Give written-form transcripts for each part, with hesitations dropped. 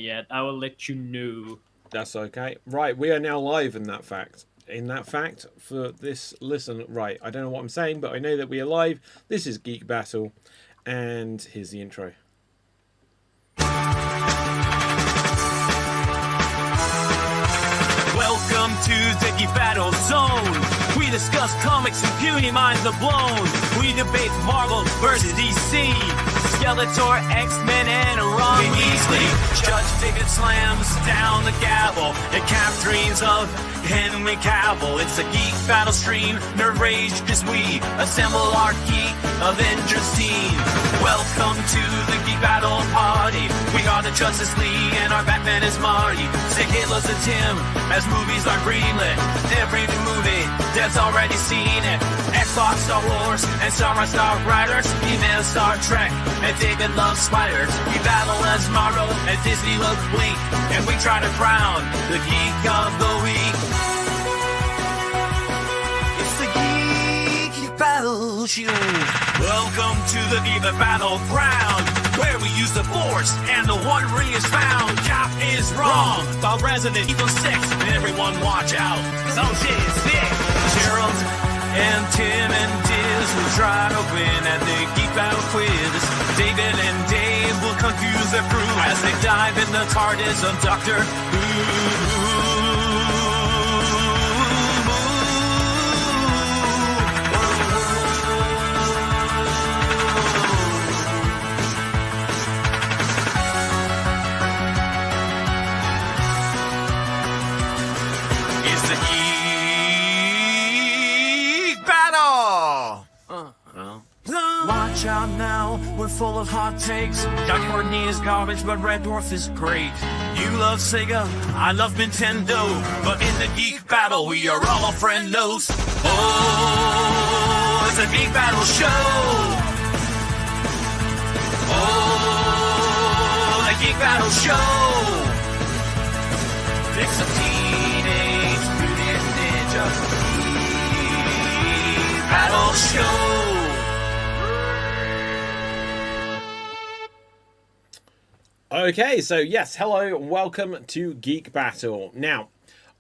yet. I will let you know. That's okay. Right, we are now live in that fact. For this listen, right, I don't know what I'm saying, but I know that we are live. This is Geek Battle, and here's the intro. Welcome to the Geek Battle Zone. We discuss comics and puny minds are blown. We debate Marvel versus DC, Skeletor, X-Men, and Ron Weasley. Judge Ticket slams down the gavel. The cap dreams of Henry Cavill. It's a Geek Battle stream. Nerd rage as we assemble our Geek Avengers team. Welcome to the Geek Battle party. We are the Justice League and our Batman is Marty. Say Hitler's a Tim as movies are greenlit. Every new movie, Dev's already seen it. Xbox, Star Wars, and Star Riders. He-Man, Star Trek, and David loves spiders. We battle as Marvel and Disney loves Blink. And we try to crown the Geek of the Week. It's the Geek Battle Show. Welcome to the Geek Battleground, where we use the Force and the One Ring is found. Cap is wrong about Resident Evil 6, and everyone watch out, cause oh shit is sick. Gerald and Tim and Diz will try to win at the Geek Battle quiz. David and Dave will confuse their crew as they dive in the TARDIS of Doctor Who. Watch out now, we're full of hot takes. Doc Courtney is garbage, but Red Dwarf is great. You love Sega, I love Nintendo, but in the Geek Battle, we are all friendos. Oh, it's a Geek Battle show. Oh, the Geek Battle show. It's a Teenage Mutant Ninja Geek Battle show. Okay, so yes, hello, welcome to Geek Battle. Now,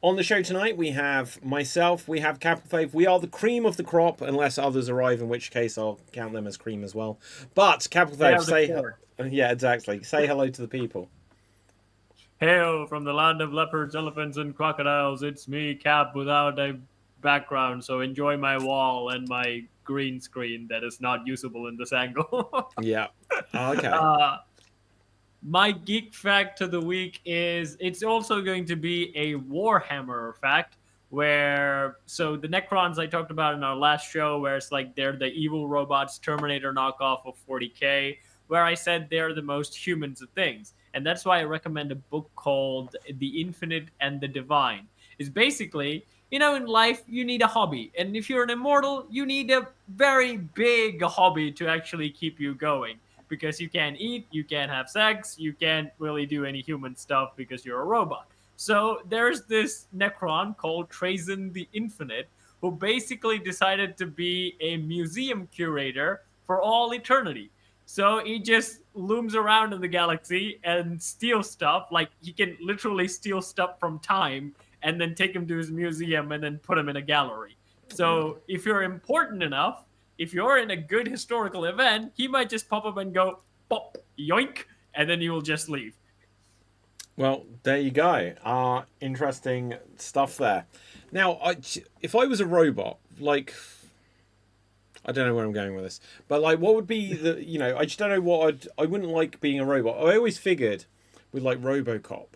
on the show tonight, we have myself, we have Capital Faith. We are the cream of the crop, unless others arrive, in which case I'll count them as cream as well. But, Capital Faith, yeah, exactly. Say hello to the people. Hail from the land of leopards, elephants, and crocodiles. It's me, Cap, without a background, so enjoy my wall and my green screen that is not usable in this angle. Yeah, okay. My geek fact of the week is it's also going to be a Warhammer fact so the Necrons I talked about in our last show, where it's like they're the evil robots, Terminator knockoff of 40K, where I said they're the most humans of things. And that's why I recommend a book called The Infinite and the Divine. It's basically, in life, you need a hobby. And if you're an immortal, you need a very big hobby to actually keep you going. Because you can't eat, you can't have sex, you can't really do any human stuff because you're a robot. So there's this Necron called Trazyn the Infinite, who basically decided to be a museum curator for all eternity. So he just looms around in the galaxy and steals stuff. Like, he can literally steal stuff from time and then take him to his museum and then put him in a gallery. So if you're important enough, if you're in a good historical event, he might just pop up and go, pop, yoink, and then you will just leave. Well, there you go. Interesting stuff there. Now, if I was a robot, like, I don't know where I'm going with this, but like, what would be the, I just don't know I wouldn't like being a robot. I always figured with like RoboCop,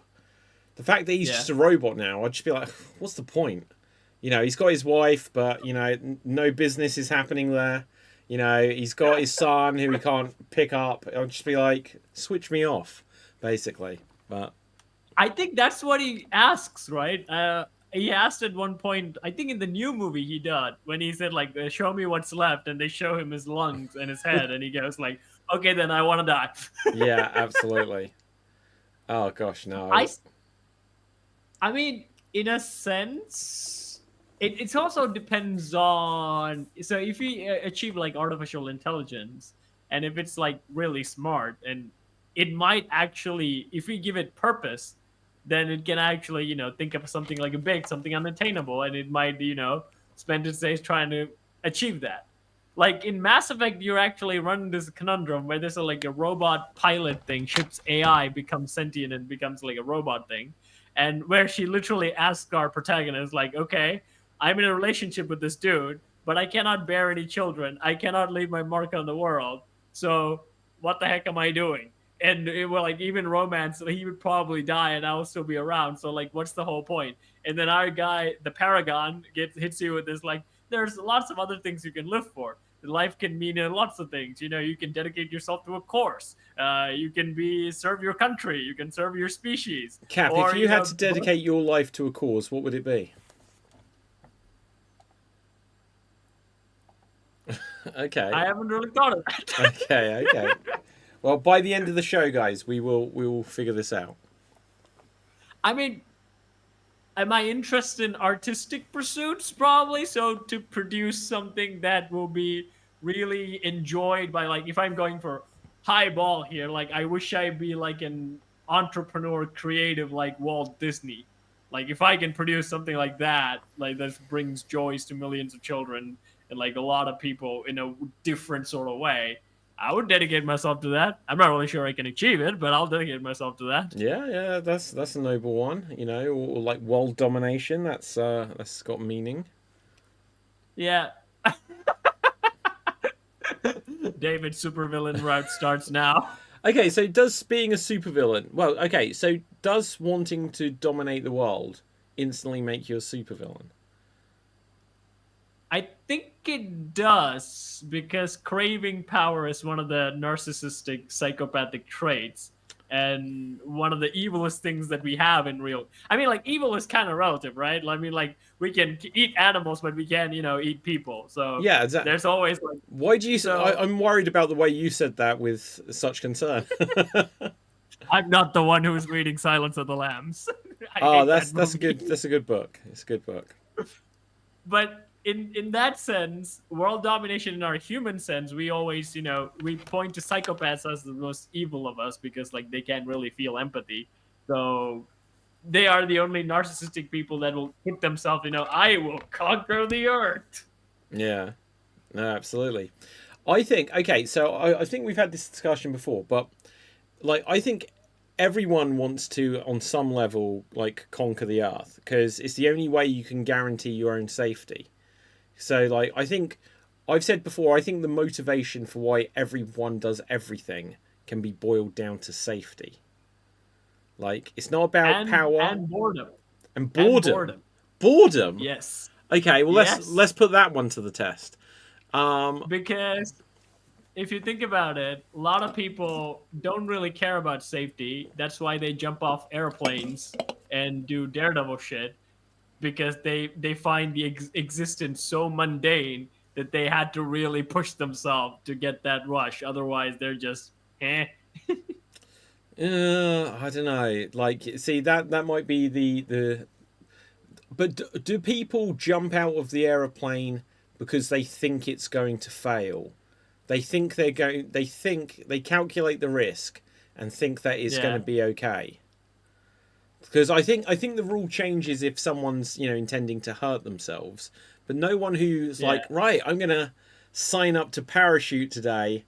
the fact that he's just a robot now, I'd just be like, what's the point? He's got his wife, but, no business is happening there. He's got his son who he can't pick up. I'll just be like, switch me off, basically. But I think that's what he asks, right? He asked at one point, I think in the new movie he did, when he said, like, show me what's left, and they show him his lungs and his head, and he goes like, okay, then I want to die. Yeah, absolutely. Oh, gosh, no. I mean, in a sense... It also depends on, so if you achieve like artificial intelligence, and if it's like really smart and it might actually, if we give it purpose, then it can actually, think of something like a big, something unattainable, and it might, spend its days trying to achieve that. Like in Mass Effect, you're actually running this conundrum where there's like a robot pilot thing, ship's AI becomes sentient and becomes like a robot thing, and where she literally asks our protagonist, like, okay, I'm in a relationship with this dude, but I cannot bear any children. I cannot leave my mark on the world. So what the heck am I doing? And it will, like, even romance, he would probably die and I will still be around. So like, what's the whole point? And then our guy, the Paragon, hits you with this like, there's lots of other things you can live for. Life can mean lots of things. You can dedicate yourself to a course. You can serve your country. You can serve your species. Cap, or, if you had to dedicate your life to a cause, what would it be? Okay. I haven't really thought of that. Okay. Well, by the end of the show, guys, we will figure this out. I mean, am I interested in artistic pursuits? Probably. So to produce something that will be really enjoyed by, like, if I'm going for high ball here, like, I wish I'd be like an entrepreneur, creative, like Walt Disney. Like, if I can produce something like that, like that brings joys to millions of children and like a lot of people in a different sort of way, I would dedicate myself to that. I'm not really sure I can achieve it, but I'll dedicate myself to that. Yeah, that's a noble one. Or like world domination. That's got meaning. Yeah. David supervillain route starts now. Okay, so does being a supervillain? Well, okay, so does wanting to dominate the world instantly make you a supervillain? I think it does, because craving power is one of the narcissistic psychopathic traits, and one of the evilest things that we have in real. I mean, like, evil is kind of relative, right? I mean, like, we can eat animals, but we can't, eat people. So yeah, exactly. There's always like. Why do you? I'm worried about the way you said that with such concern. I'm not the one who's reading Silence of the Lambs. That's a good book. It's a good book. But in that sense, world domination in our human sense, we always, we point to psychopaths as the most evil of us because, like, they can't really feel empathy. So they are the only narcissistic people that will hit themselves, I will conquer the earth. Yeah, no, absolutely. I think, okay, so I think we've had this discussion before, but, like, I think everyone wants to, on some level, like, conquer the earth, because it's the only way you can guarantee your own safety. So, like, I think, I've said before, I think the motivation for why everyone does everything can be boiled down to safety. Like, it's not about power. And boredom. And boredom. Boredom? Yes. Okay, well, let's put that one to the test. Because if you think about it, a lot of people don't really care about safety. That's why they jump off airplanes and do daredevil shit, because they find the existence so mundane that they had to really push themselves to get that rush. Otherwise, they're just, eh. I don't know. Like, see, that might be the. But do people jump out of the aeroplane because they think it's going to fail? They think they calculate the risk and think that it's going to be okay. Because I think the rule changes if someone's, intending to hurt themselves. But no one who's like, right, I'm going to sign up to parachute today.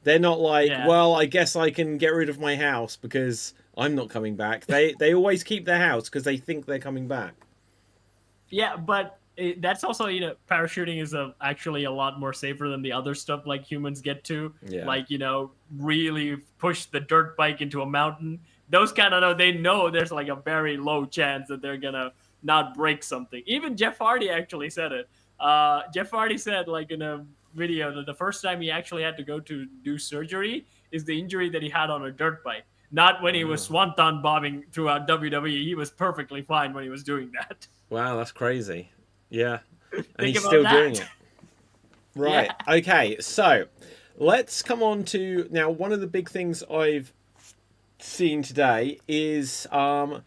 They're not like, well, I guess I can get rid of my house because I'm not coming back. They always keep their house because they think they're coming back. Yeah, but that's also, parachuting is actually a lot more safer than the other stuff like humans get to. Yeah. Like, really push the dirt bike into a mountain. Those kind of they know there's like a very low chance that they're gonna not break something. Even Jeff Hardy actually said it. Jeff Hardy said, like, in a video, that the first time he actually had to go to do surgery is the injury that he had on a dirt bike. Not when he was swanton bombing throughout WWE. He was perfectly fine when he was doing that. Wow, that's crazy. Yeah. And Think he's still that. doing it. Right. Yeah. Okay, so let's come on to now. One of the big things I've seen today is the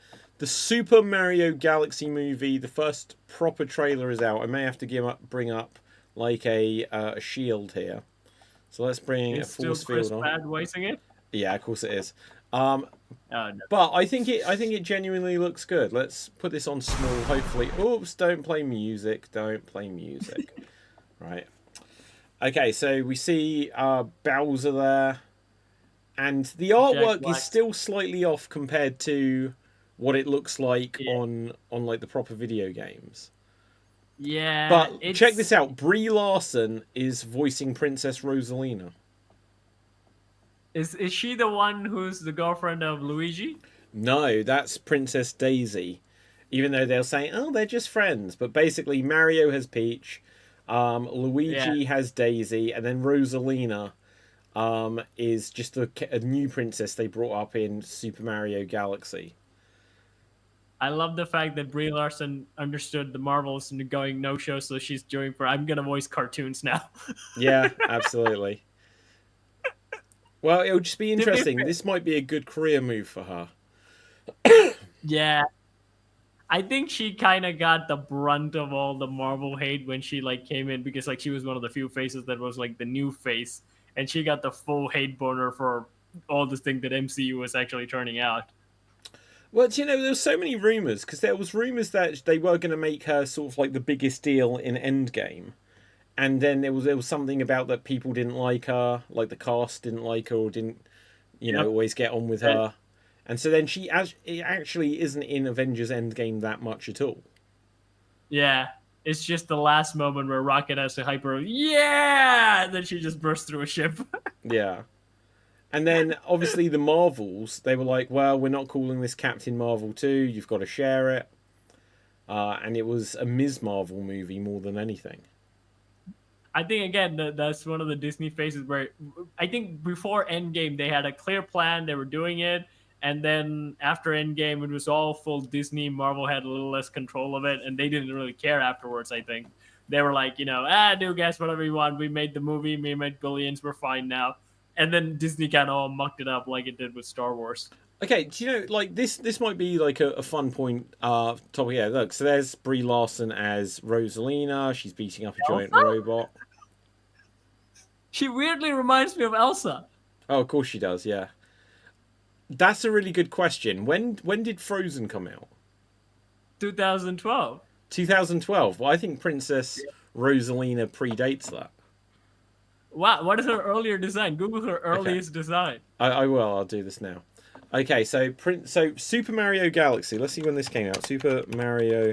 Super Mario Galaxy movie. The first proper trailer is out. I may have to bring up like a shield here. So let's bring a force field on. Bad voicing it? Yeah, of course it is. Oh, no. But I think it genuinely looks good. Let's put this on small. Hopefully, oops! Don't play music. Don't play music. Right. Okay, so we see Bowser there, and the artwork is still slightly off compared to what it looks like on like the proper video games. Yeah, but check this out: Brie Larson is voicing Princess Rosalina. Is she the one who's the girlfriend of Luigi? No, that's Princess Daisy. Even though they'll say, "Oh, they're just friends," but basically Mario has Peach, Luigi has Daisy, and then Rosalina is just a new princess they brought up in Super Mario Galaxy. I love the fact that Brie Larson understood the Marvels and going no show, so she's doing for I'm gonna voice cartoons now. Yeah, absolutely. Well, it'll just be interesting. This might be a good career move for her. Yeah. I think she kind of got the brunt of all the Marvel hate when she like came in because like she was one of the few faces that was like the new face, and she got the full hate boner for all this thing that MCU was actually turning out. Well, you know, there was so many rumors because there was rumors that they were going to make her sort of like the biggest deal in Endgame, and then there was something about that people didn't like her, like the cast didn't like her or didn't, you know, always get on with her, and so then she actually isn't in Avengers Endgame that much at all. Yeah, it's just the last moment where Rocket has to hyper, yeah, and then she just bursts through a ship. Yeah. And then, obviously, the Marvels, they were like, well, we're not calling this Captain Marvel 2, you've got to share it. And it was a Ms. Marvel movie more than anything. I think, again, that's one of the Disney phases where I think before Endgame, they had a clear plan, they were doing it. And then after Endgame, it was all full Disney. Marvel had a little less control of it, and they didn't really care afterwards, I think. They were like, do guys, whatever you want. We made the movie, we made billions, we're fine now. And then Disney kind of all mucked it up like it did with Star Wars. Okay, do you know, like, this might be, like, a fun point topic. Yeah, look, so there's Brie Larson as Rosalina. She's beating up a giant robot. She weirdly reminds me of Elsa. Oh, of course she does, yeah. That's a really good question. When did Frozen come out? 2012. 2012. Well, I think Princess Rosalina predates that. Wow, what is her earlier design? Google her earliest design. I will. I'll do this now. Okay, so Super Mario Galaxy. Let's see when this came out. Super Mario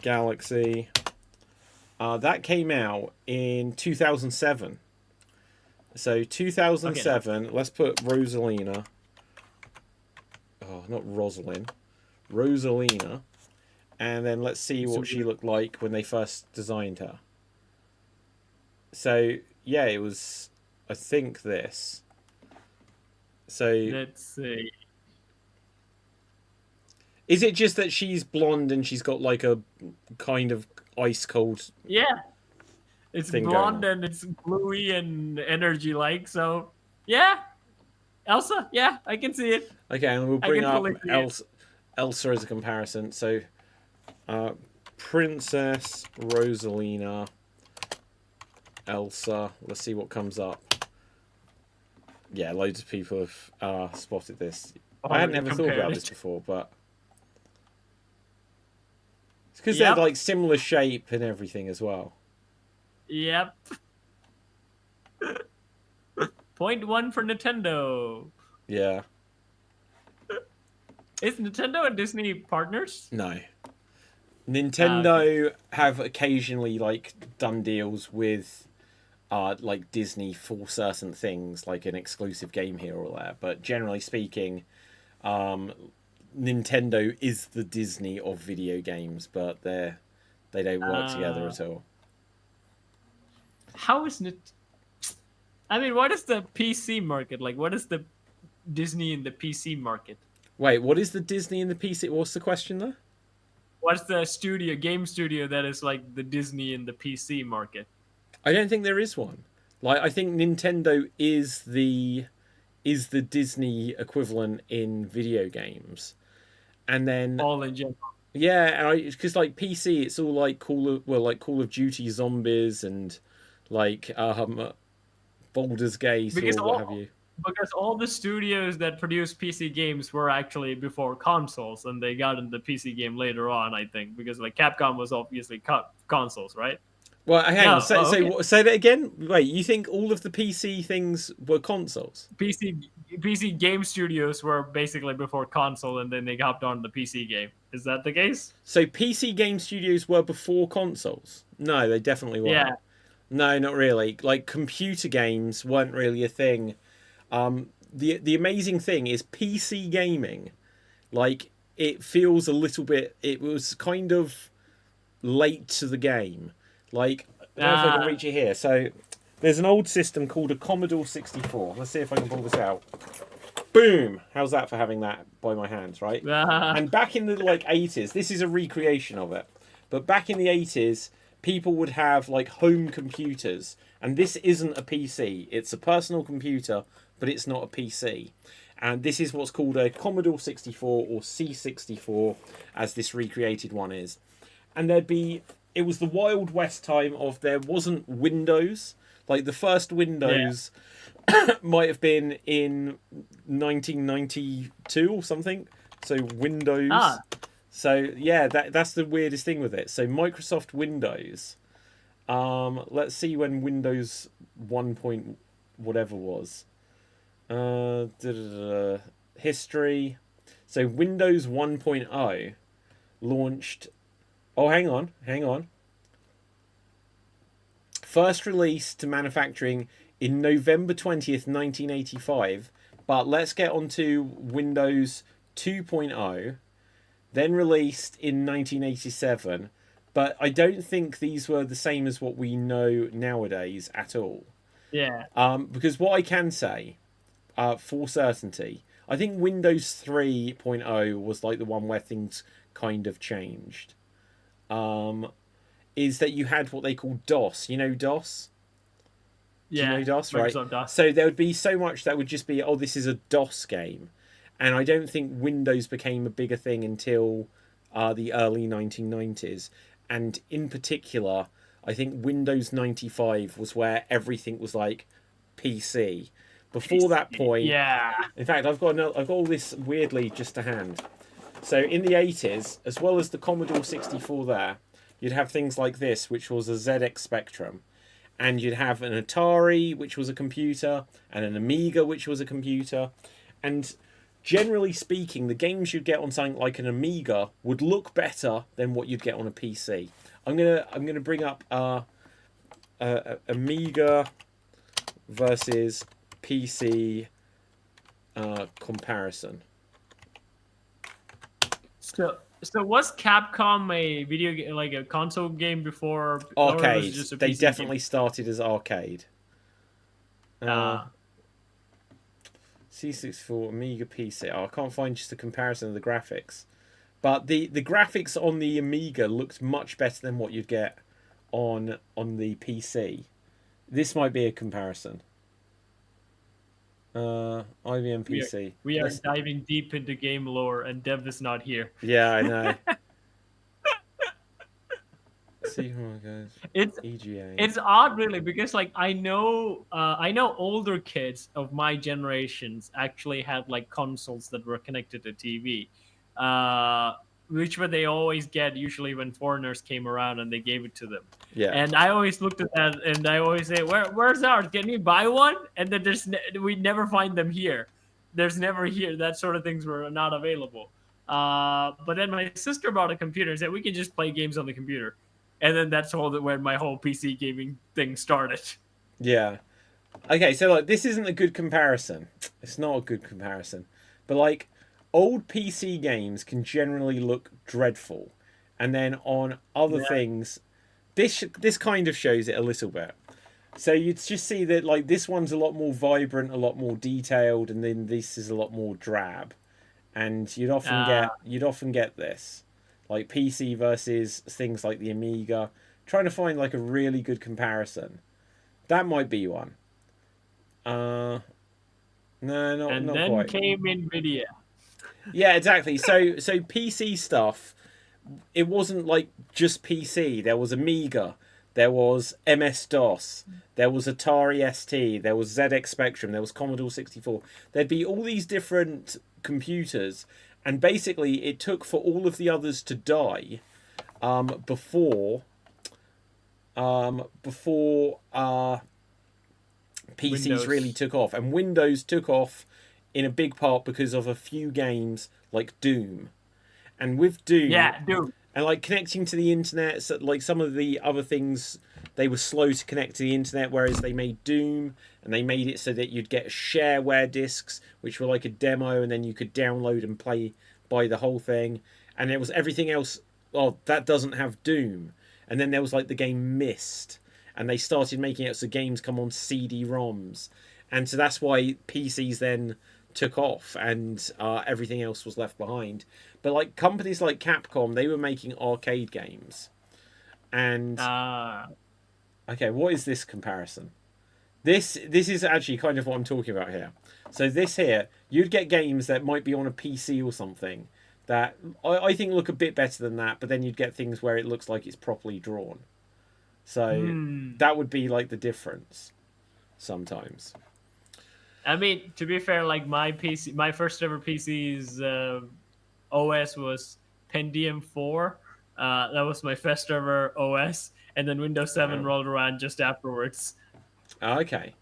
Galaxy. That came out in 2007. So 2007. Okay. Let's put Rosalina. Oh, not Rosalind. Rosalina. And then let's see what she looked like when they first designed her. So, yeah, it was, I think, this. So let's see. Is it just that she's blonde and she's got like a kind of ice cold? Yeah. It's blonde and it's bluey and energy like, so yeah. Elsa, yeah, I can see it. Okay, and we'll bring up Elsa as a comparison. So Princess Rosalina, Elsa. Let's see what comes up. Yeah, loads of people have spotted this. I had never thought about this before, but it's because they're like similar shape and everything as well. Yep. Point 1 for Nintendo. Yeah. Is Nintendo and Disney partners? No. Nintendo have occasionally like done deals with like Disney for certain things, like an exclusive game here or there. But generally speaking, Nintendo is the Disney of video games, but they don't work together at all. How is it? I mean, what is the PC market like? What is the Disney in the PC market? Wait, what is the Disney in the PC? What's the question there? What's the game studio that is like the Disney in the PC market? I don't think there is one. Like, I think Nintendo is the Disney equivalent in video games, and then all in general. Yeah, because like PC, it's all like Call of Duty Zombies and like Baldur's Gate or what have you. because all the studios that produce PC games were actually before consoles, and they got in the PC game later on, I think, because like Capcom was obviously consoles, right? Well, hang on. No, oh, okay. Say that again. Wait, you think all of the PC things were consoles? PC game studios were basically before console, and then they hopped on the PC game. Is that the case? So PC game studios were before consoles? No, they definitely weren't. Yeah. No, not really. Like computer games weren't really a thing. The amazing thing is PC gaming. Like it feels a little bit. It was kind of late to the game. Like I don't know if I can reach it here. So there's an old system called a Commodore 64. Let's see if I can pull this out. Boom! How's that for having that by my hands, right? And back in the like 80s, this is a recreation of it. But back in the 80s, people would have like home computers, and this isn't a PC. It's a personal computer, but it's not a PC. And this is what's called a Commodore 64 or C64, as this recreated one is. And it was the Wild West time of there wasn't Windows. Like the first Windows might have been in 1992 or something. So Windows. So yeah, that's the weirdest thing with it. So Microsoft Windows. Let's see when Windows 1. Whatever was. History. So Windows 1.0 launched. Oh, hang on. First released to manufacturing in November 20th, 1985. But let's get on to Windows 2.0. Then released in 1987. But I don't think these were the same as what we know nowadays at all. Yeah. Because what I can say, for certainty, I think Windows 3.0 was like the one where things kind of changed. Is that you had what they call DOS. You know DOS? Yeah. Do you know DOS, right? DOS. So there would be so much that would just be, oh, this is a DOS game. And I don't think Windows became a bigger thing until the early 1990s. And in particular, I think Windows 95 was where everything was like PC. Before that point, yeah. In fact, I've got all this weirdly just to hand. So in the 80s, as well as the Commodore 64 there, you'd have things like this, which was a ZX Spectrum. And you'd have an Atari, which was a computer, and an Amiga, which was a computer. And generally speaking, the games you'd get on something like an Amiga would look better than what you'd get on a PC. I'm gonna bring up Amiga versus PC comparison. So was Capcom a video game, like a console game before? Arcade. Or just a they PC definitely game? started as arcade. C64 Amiga PC. Oh, I can't find just a comparison of the graphics, but the graphics on the Amiga looked much better than what you'd get on the PC. This might be a comparison. IBM PC. We are diving deep into game lore, and Dev is not here. Yeah, I know. See how it goes. It's EGA. It's odd, really, because like I know older kids of my generations actually had like consoles that were connected to TV, which were they always get usually when foreigners came around and they gave it to them. Yeah. And I always looked at that and I always say, where's ours? Can we buy one? And then we never find them here. There's never here. That sort of things were not available. But then my sister bought a computer and said we can just play games on the computer. And then that's where my whole PC gaming thing started. Yeah. Okay, so like this isn't a good comparison. It's not a good comparison. But like old PC games can generally look dreadful. And then on other things, this kind of shows it a little bit. So you'd just see that like this one's a lot more vibrant, a lot more detailed, and then this is a lot more drab. And you'd often get this. Like PC versus things like the Amiga. Trying to find like a really good comparison. That might be one. No, not and not then quite. came NVIDIA. Yeah, exactly. So PC stuff, it wasn't like just PC. There was Amiga. there was MS-DOS, there was Atari ST, there was ZX Spectrum, there was Commodore 64. There'd be all these different computers, and basically it took for all of the others to die before PCs Windows. really took off. And Windows took off in a big part because of a few games like Doom. And with Doom, Yeah, dude. and like connecting to the internet, so like some of the other things, they were slow to connect to the internet, whereas they made Doom and they made it so that you'd get shareware discs, which were like a demo, and then you could download and buy the whole thing. And there was everything else. Oh, that doesn't have Doom. And then there was like the game Myst, and they started making it so games come on CD-ROMs, and so that's why PCs then took off, and everything else was left behind. But like companies like Capcom, they were making arcade games, and okay, what is this comparison? This is actually kind of what I'm talking about here. So this here, you'd get games that might be on a PC or something that I think look a bit better than that, but then you'd get things where it looks like it's properly drawn. So that would be like the difference sometimes. I mean, to be fair, like my first ever PC's OS was Pentium 4. That was my first ever OS, and then Windows 7 rolled around just afterwards. Okay,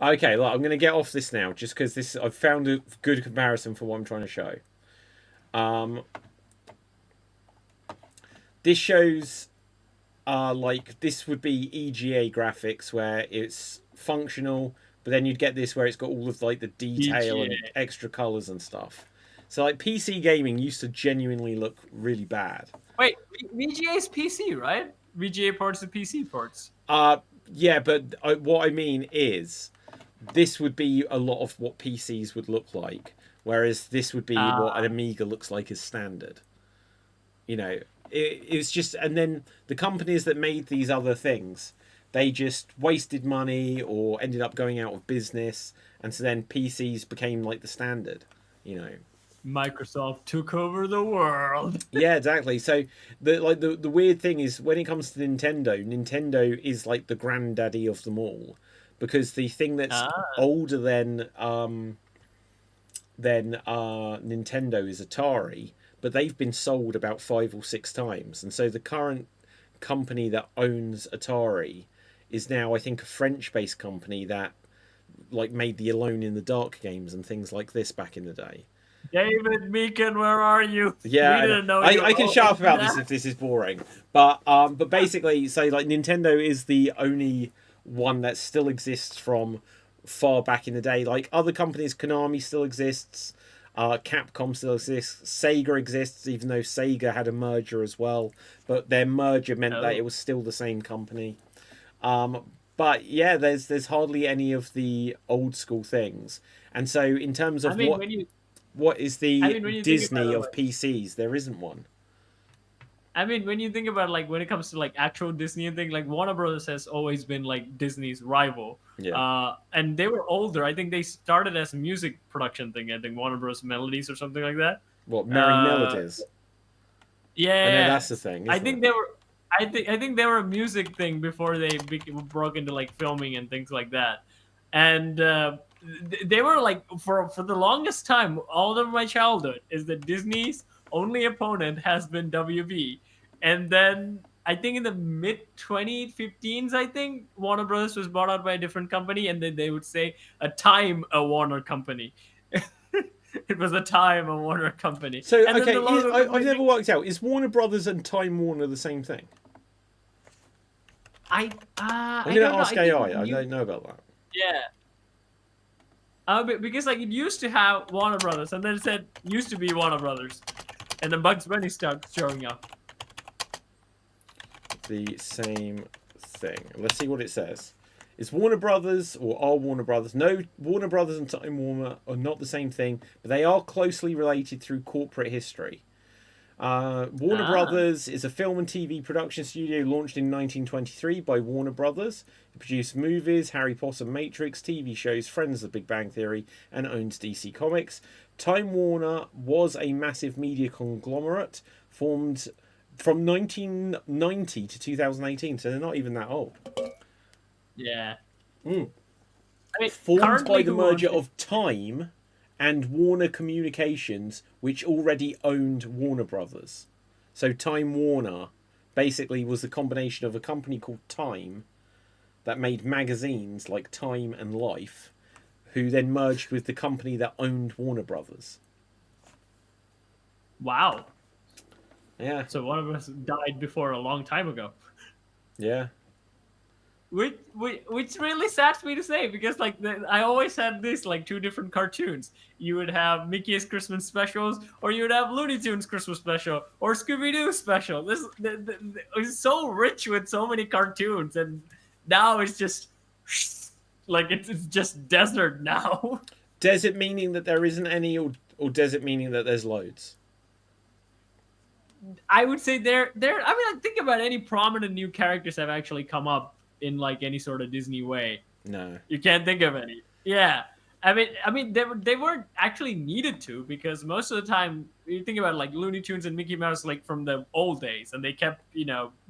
look, I'm going to get off this now, just because I've found a good comparison for what I'm trying to show. This shows, like, this would be EGA graphics, where it's functional, but then you'd get this where it's got all of like the detail and extra colors and stuff. So like PC gaming used to genuinely look really bad. Wait, VGA is PC, right? VGA ports are PC ports. Yeah, but what I mean is, this would be a lot of what PCs would look like, whereas this would be what an Amiga looks like as standard. You know, it's just, and then the companies that made these other things, they just wasted money or ended up going out of business, and so then PCs became like the standard, you know. Microsoft took over the world. Yeah, exactly. So the weird thing is, when it comes to Nintendo is like the granddaddy of them all, because the thing that's older than Nintendo is Atari, but they've been sold about 5 or 6 times, and so the current company that owns Atari is now, I think, a French-based company that like made the Alone in the Dark games and things like this back in the day. David Meekin, where are you? Yeah, we didn't know I can shut up about this if this is boring, but basically, so like Nintendo is the only one that still exists from far back in the day. Like other companies, Konami still exists, Capcom still exists, Sega exists, even though Sega had a merger as well, but their merger meant that it was still the same company. But yeah, there's hardly any of the old school things, and so in terms of what is the Disney of PCs, there isn't one. I mean, when you think about like when it comes to like actual Disney and thing, like Warner Brothers has always been like Disney's rival. Yeah. And they were older. I think they started as a music production thing. I think Warner Bros. Melodies or something like that. What, Merry Melodies? Yeah. I know that's the thing. I think they were. I think they were a music thing before they broke into like filming and things like that. And they were like for the longest time, all of my childhood, is that Disney's only opponent has been WB. And then I think in the mid 2015s, I think Warner Brothers was bought out by a different company, and then they would say a Warner company. It was a Warner company. So and okay, I've never worked out, is Warner Brothers and Time Warner the same thing? I'm going to ask AI. I don't know about that. Yeah. Because like it used to have Warner Brothers, and then it said used to be Warner Brothers, and then Bugs Bunny started showing up. The same thing. Let's see what it says. Is Warner Brothers, or are Warner Brothers? No, Warner Brothers and Time Warner are not the same thing, but they are closely related through corporate history. Warner Brothers is a film and TV production studio launched in 1923 by Warner Brothers. It produced movies, Harry Potter, Matrix, TV shows, Friends, The Big Bang Theory, and owns DC Comics. Time Warner was a massive media conglomerate formed from 1990 to 2018, so they're not even that old. Yeah. Mm. I mean, Formed by currently the who merger owns it? of Time and Warner Communications, which already owned Warner Brothers. So Time Warner basically was the combination of a company called Time that made magazines like Time and Life, who then merged with the company that owned Warner Brothers. Wow. Yeah, So one of us died before a long time ago. yeah. Which really sads me to say, because like I always had this like two different cartoons. You would have Mickey's Christmas specials, or you would have Looney Tunes Christmas special, or Scooby Doo special. It's so rich with so many cartoons, and now it's just like it's just desert now. Desert meaning that there isn't any, or desert meaning that there's loads? I would say there. I mean, like, think about any prominent new characters have actually come up in like any sort of Disney way. No. You can't think of any. Yeah. I mean, they weren't actually needed to, because most of the time you think about like Looney Tunes and Mickey Mouse, like from the old days, and they kept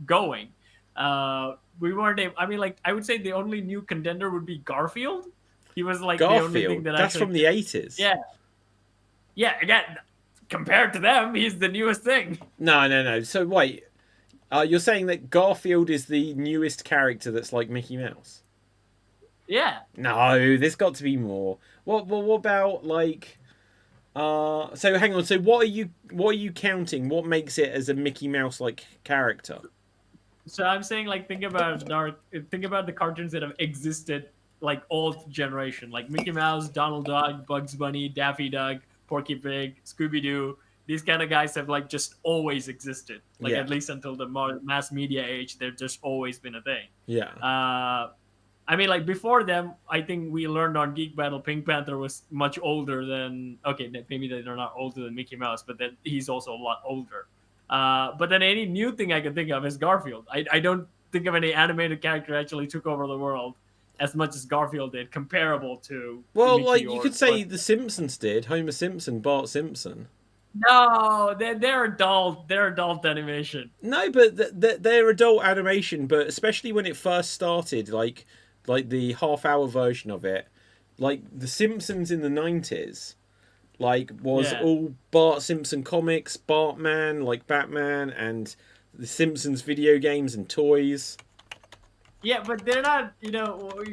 going. We weren't able. I mean, like I would say the only new contender would be Garfield. He was like the only thing Garfield? that That's actually. from the 80s. Yeah. Yeah. Again, compared to them, he's the newest thing. No. So wait, you're saying that Garfield is the newest character that's like Mickey Mouse? Yeah. No, there's got to be more. What about like? So hang on. So what are you counting? What makes it as a Mickey Mouse like character? So I'm saying, like, think about the cartoons that have existed like old generation, like Mickey Mouse, Donald Duck, Bugs Bunny, Daffy Duck, Porky Pig, Scooby Doo. These kind of guys have like just always existed, like Yeah. at least until the mass media age. They've just always been a thing. Yeah. I mean, like before them, I think we learned on Geek Battle, Pink Panther was much older than. Okay, maybe they're not older than Mickey Mouse, but then he's also a lot older. But then any new thing I can think of is Garfield. I don't think of any animated character actually took over the world as much as Garfield did, comparable to. Well, Mickey like you or- could say or- the Simpsons did. Homer Simpson, Bart Simpson. No, they're adult. They're adult animation. No, but they're adult animation. But especially when it first started, like the half-hour version of it, like the Simpsons in the 90s, like was Yeah. all Bart Simpson comics, Bartman, like Batman, and the Simpsons video games and toys. Yeah, but they're not. You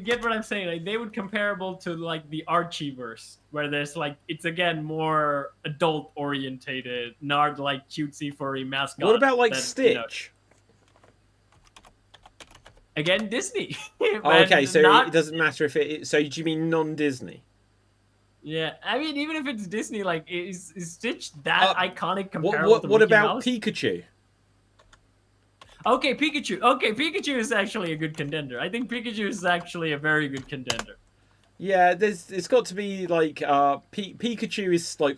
get what I'm saying. Like they would comparable to like the Archieverse, where there's like it's again more adult orientated, not like cutesy furry mascot. What about like that, Stitch? Again, Disney. Oh, okay, so not, it doesn't matter if it. So do you mean non-Disney? Yeah, I mean, even if it's Disney, like is Stitch that iconic comparable What to what Mickey about Mouse? Pikachu? Okay, Pikachu. Okay, Pikachu is actually a good contender. I think Pikachu is actually a very good contender. Yeah, it's got to be like Pikachu is like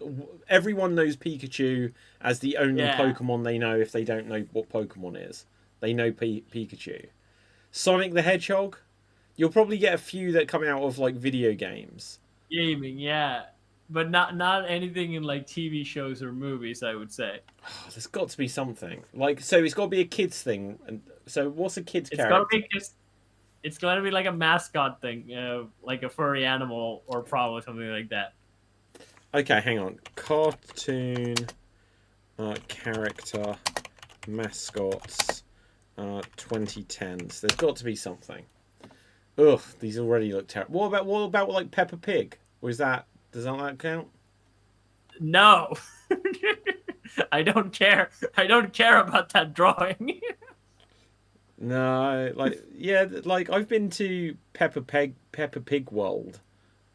everyone knows Pikachu as the only Yeah. Pokemon they know if they don't know what Pokemon is. They know Pikachu. Sonic the Hedgehog, you'll probably get a few that come out of like video games. Gaming, yeah, but not anything in like TV shows or movies. I would say Oh, there's got to be something like so. It's got to be a kids thing. And so, what's a kids it's character? gonna be just. It's gonna be like a mascot thing, like a furry animal or probably something like that. Okay, hang on. Cartoon character mascots 2010s. There's got to be something. Ugh, these already look terrible. What about like Peppa Pig? Or does that count? No, I don't care. I don't care about that drawing. No, like yeah, like I've been to Peppa Pig World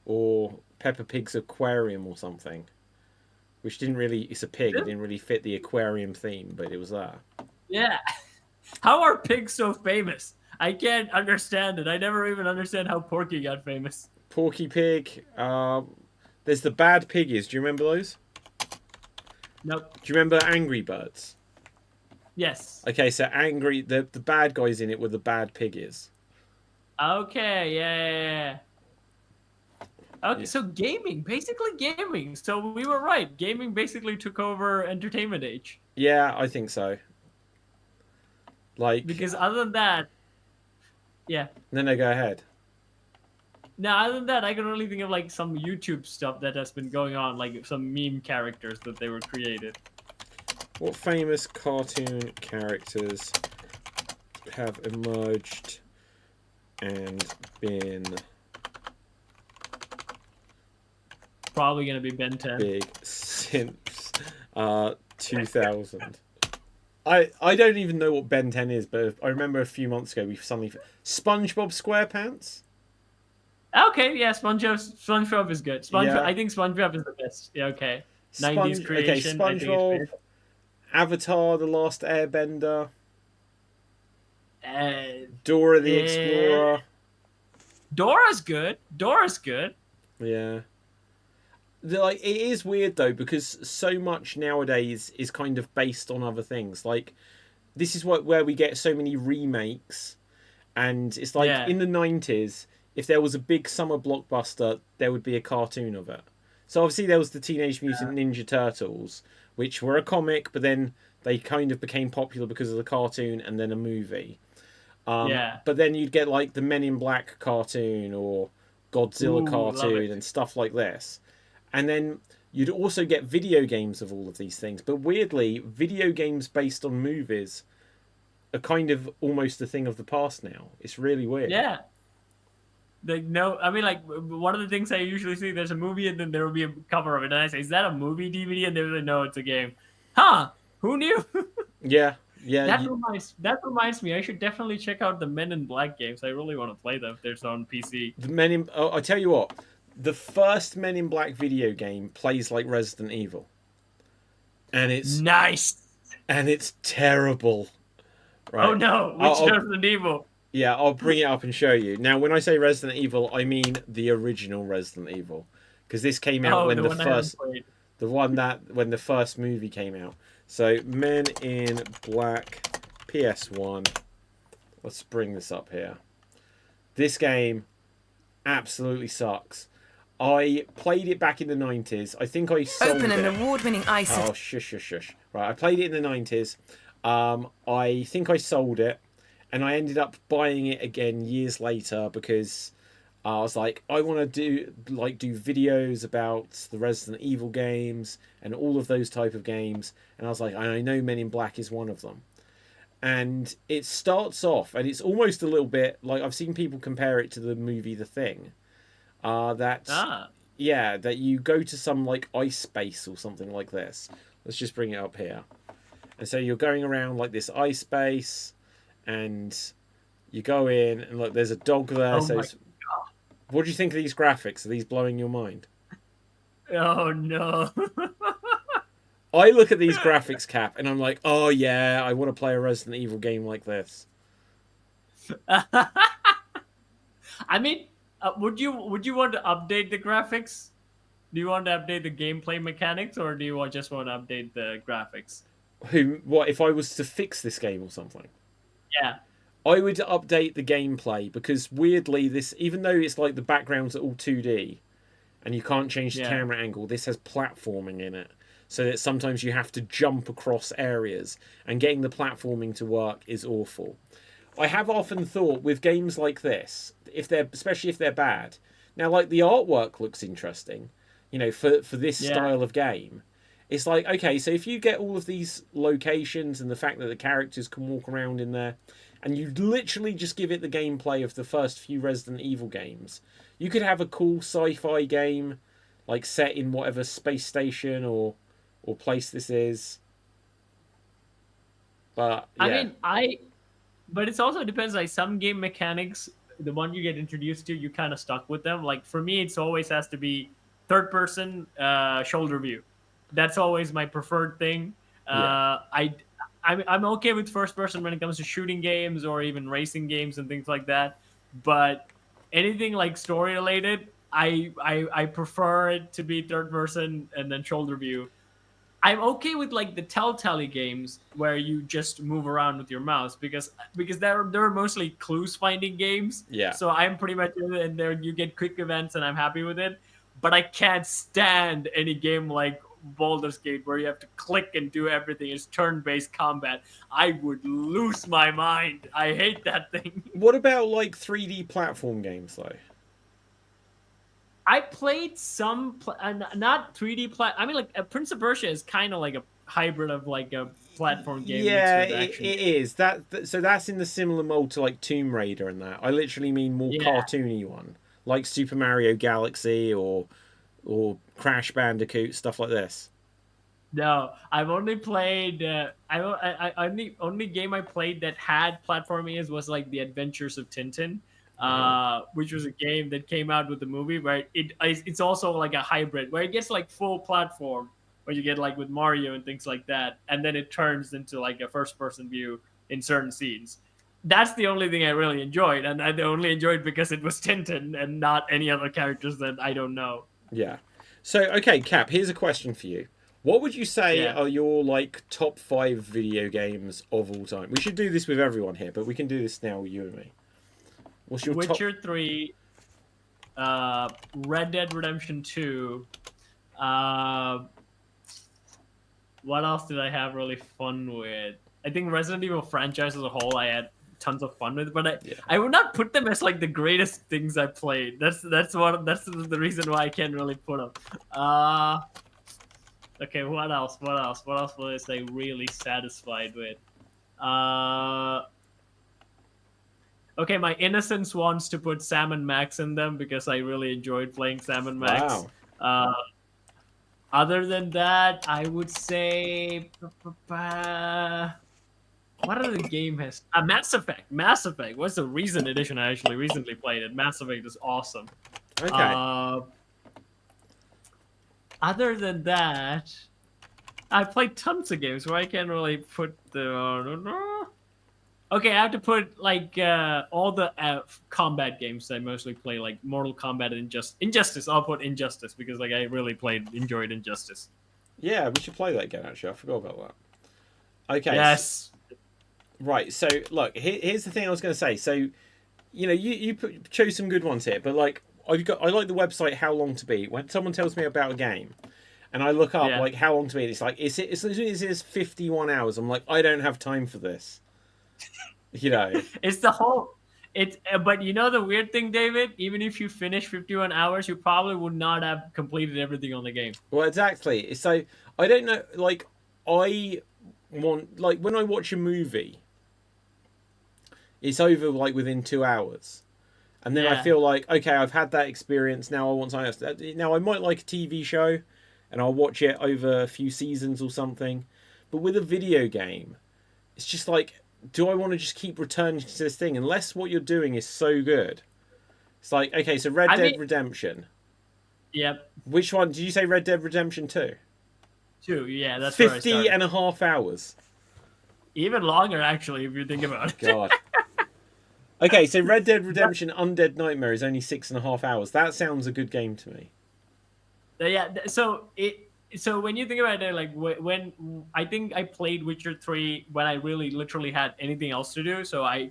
or Peppa Pig's aquarium or something. Which didn't really it's a pig, it didn't really fit the aquarium theme, but it was there. Yeah. How are pigs so famous? I can't understand it. I never even understand how Porky got famous. Porky Pig, there's the Bad Piggies. Do you remember those? Nope. Do you remember Angry Birds? Yes. Okay, so the bad guys in it were the Bad Piggies. Okay, yeah. Okay, Yeah. so basically gaming. So we were right. Gaming basically took over entertainment age. Yeah, I think so. Like, Because other than that, yeah. then they go ahead. Now, other than that, I can only think of like some YouTube stuff that has been going on, like some meme characters that they were created. What famous cartoon characters have emerged and been Probably gonna be Ben 10. big since 2000? I don't even know what Ben 10 is, but I remember a few months ago we suddenly SpongeBob SquarePants. Okay, yeah, SpongeBob is good. Yeah. I think SpongeBob is the best. Yeah, okay. 90s creation. Okay, I think it's SpongeBob, great. Avatar: The Last Airbender, Uh, Dora the yeah. Explorer. Dora's good. Dora's good. Yeah. Like, it is weird though, because so much nowadays is kind of based on other things. Like, this is where we get so many remakes, and it's like Yeah. in the 90s, if there was a big summer blockbuster, there would be a cartoon of it. So obviously there was the Teenage Mutant Ninja Turtles, which were a comic, but then they kind of became popular because of the cartoon and then a movie. Yeah. But then you'd get like the Men in Black cartoon or Godzilla Ooh, love cartoon it. and stuff like this. And then you'd also get video games of all of these things. But weirdly, video games based on movies are kind of almost a thing of the past now. It's really weird. Yeah. I mean, like, one of the things I usually see, there's a movie and then there will be a cover of it. And I say, is that a movie DVD? And they're like, no, it's a game. Huh? Who knew? Yeah. That reminds me, I should definitely check out the Men in Black games. I really want to play them if they're on PC. The Men in I tell you what, the first Men in Black video game plays like Resident Evil. And it's Nice. terrible. Right. Oh no, which Resident Evil? Yeah, I'll bring it up and show you. Now, when I say Resident Evil, I mean the original Resident Evil, because this came out when when the first movie came out. So, Men in Black PS1. Let's bring this up here. This game absolutely sucks. I played it back in the 90s. I think I sold Open it. an award-winning ice. Oh, shush. Right, I played it in the 90s. I think I sold it, and I ended up buying it again years later because I was like, I want to do videos about the Resident Evil games and all of those type of games, and I was like, I know Men in Black is one of them. And it starts off, and it's almost a little bit like, I've seen people compare it to the movie The Thing. That you go to some like ice space or something like this. Let's just bring it up here. And so you're going around like this ice space, and you go in, and look, there's a dog there. Oh so my God. What do you think of these graphics? Are these blowing your mind? Oh no. I look at these graphics, Cap, and I'm like, oh yeah, I want to play a Resident Evil game like this. I mean, would you want to update the graphics? Do you want to update the gameplay mechanics, or do you just want to update the graphics? What if I was to fix this game or something? Yeah. I would update the gameplay, because weirdly, this, even though it's like the backgrounds are all 2D and you can't change the camera angle, this has platforming in it. So that sometimes you have to jump across areas, and getting the platforming to work is awful. I have often thought with games like this, especially if they're bad. Now, like, the artwork looks interesting, for this style of game. It's like, okay, so if you get all of these locations and the fact that the characters can walk around in there, and you literally just give it the gameplay of the first few Resident Evil games, you could have a cool sci-fi game, like set in whatever space station or place this is. But yeah. But it also depends. Like, some game mechanics, the one you get introduced to, you kind of stuck with them. Like, for me, it's always has to be third person shoulder view. That's always my preferred thing. I'm okay with first person when it comes to shooting games or even racing games and things like that. But anything like story related, I prefer it to be third person and then shoulder view. I'm okay with like the Telltale games where you just move around with your mouse because they're mostly clues finding games. Yeah. So I'm pretty much in it, and there you get quick events and I'm happy with it. But I can't stand any game like Baldur's Gate where you have to click and do everything. It's turn-based combat. I would lose my mind. I hate that thing. What about like 3D platform games though? I played some, not 3D I mean, like Prince of Persia is kind of like a hybrid of like a platform game. Yeah, mixed with action. it is. So that's in the similar mold to like Tomb Raider and that. I literally mean more cartoony one, like Super Mario Galaxy or Crash Bandicoot, stuff like this. No, I've only played. I only game I played that had platforming was like the Adventures of Tintin, which was a game that came out with the movie where it's also like a hybrid where it gets like full platform, where you get like with Mario and things like that, and then it turns into like a first person view in certain scenes. That's the only thing I really enjoyed, and I only enjoyed because it was Tintin and not any other characters that I don't know. Yeah. So okay, Cap, here's a question for you. What would you say are your like top 5 video games of all time? We should do this with everyone here, but we can do this now, you and me. What's your Witcher 3, Red Dead Redemption 2. What else did I have really fun with? I think Resident Evil franchise as a whole, I had tons of fun with, but I would not put them as like the greatest things I played. That's the reason why I can't really put them. Okay, what else? What else was I really satisfied with? Okay, my innocence wants to put Sam and Max in them because I really enjoyed playing Sam and Max. Wow. Other than that, I would say what other game has Mass Effect? Mass Effect. What's the recent edition I actually recently played it? Mass Effect is awesome. Okay. Other than that, I played tons of games where I can't really put the. Okay, I have to put like all the combat games I mostly play, like Mortal Kombat and Injustice. I'll put Injustice because like I really enjoyed Injustice. Yeah, we should play that again. Actually, I forgot about that. Okay. Yes. Right. So look, here's the thing I was going to say. So, you know, you chose some good ones here, but like I like the website How Long to Beat. When someone tells me about a game, and I look up like How Long to Beat, it's like it is 51 hours. I'm like, I don't have time for this. You know, it's the whole. But you know the weird thing, David. Even if you finish 51 hours, you probably would not have completed everything on the game. Well, exactly. So I don't know. Like I want when I watch a movie, it's over like within 2 hours. And then I feel like, okay, I've had that experience. Now I want something else. Now I might like a TV show, and I'll watch it over a few seasons or something. But with a video game, it's just like, do I want to just keep returning to this thing? Unless what you're doing is so good. It's like, okay, so Red Dead Redemption. Yep. Which one? Did you say Red Dead Redemption 2? 2, yeah. That's 50 and a half hours. Even longer, actually, if you think about it. God. Okay, so Red Dead Redemption Undead Nightmare is only 6.5 hours. That sounds a good game to me. Yeah, so when you think about it, like when I think I played Witcher 3 when I really literally had anything else to do, so I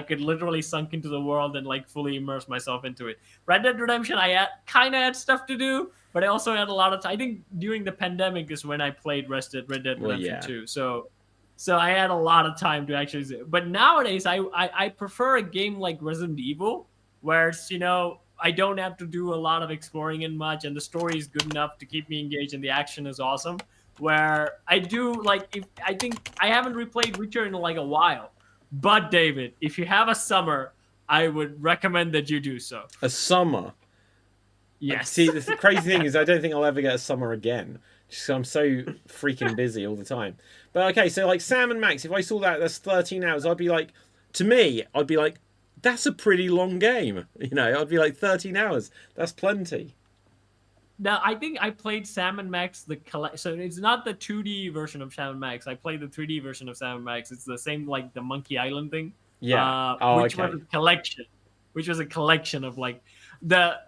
could literally sunk into the world and like fully immerse myself into it. Red Dead Redemption, I kind of had stuff to do, but I also had a lot of time. I think during the pandemic is when I played Red Dead Redemption 2. So I had a lot of time to actually do it. But nowadays, I prefer a game like Resident Evil, where it's, you know, I don't have to do a lot of exploring in much, and the story is good enough to keep me engaged, and the action is awesome. Where I do, like, I think I haven't replayed Witcher in like a while. But, David, if you have a summer, I would recommend that you do so. A summer? Yes. Like, see, the crazy thing is I don't think I'll ever get a summer again. Just I'm so freaking busy all the time. But okay, so like Sam and Max, if I saw that's 13 hours, I'd be like, to me, I'd be like, that's a pretty long game. You know, I'd be like 13 hours. That's plenty. Now, I think I played Sam and Max so it's not the 2D version of Sam and Max. I played the 3D version of Sam and Max. It's the same like the Monkey Island thing. Yeah. Was a collection. Which was a collection of like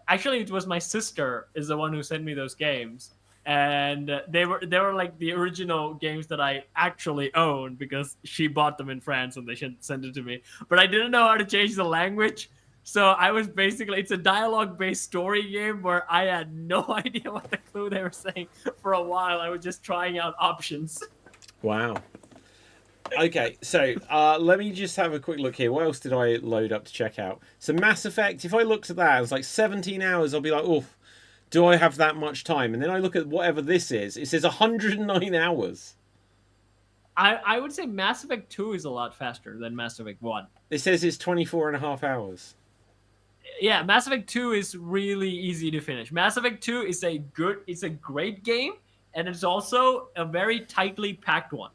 actually it was my sister is the one who sent me those games. And they were like the original games that I actually owned because she bought them in France and they sent it to me. But I didn't know how to change the language. So I was basically, it's a dialogue-based story game where I had no idea what the clue they were saying for a while. I was just trying out options. Wow. Okay, so let me just have a quick look here. What else did I load up to check out? So Mass Effect, if I looked at that, it's like 17 hours. I'll be like, oof, do I have that much time? And then I look at whatever this is. It says 109 hours. I would say Mass Effect 2 is a lot faster than Mass Effect 1. It says it's 24 and a half hours. Yeah, Mass Effect 2 is really easy to finish. Mass Effect 2 is it's a great game, and it's also a very tightly packed one.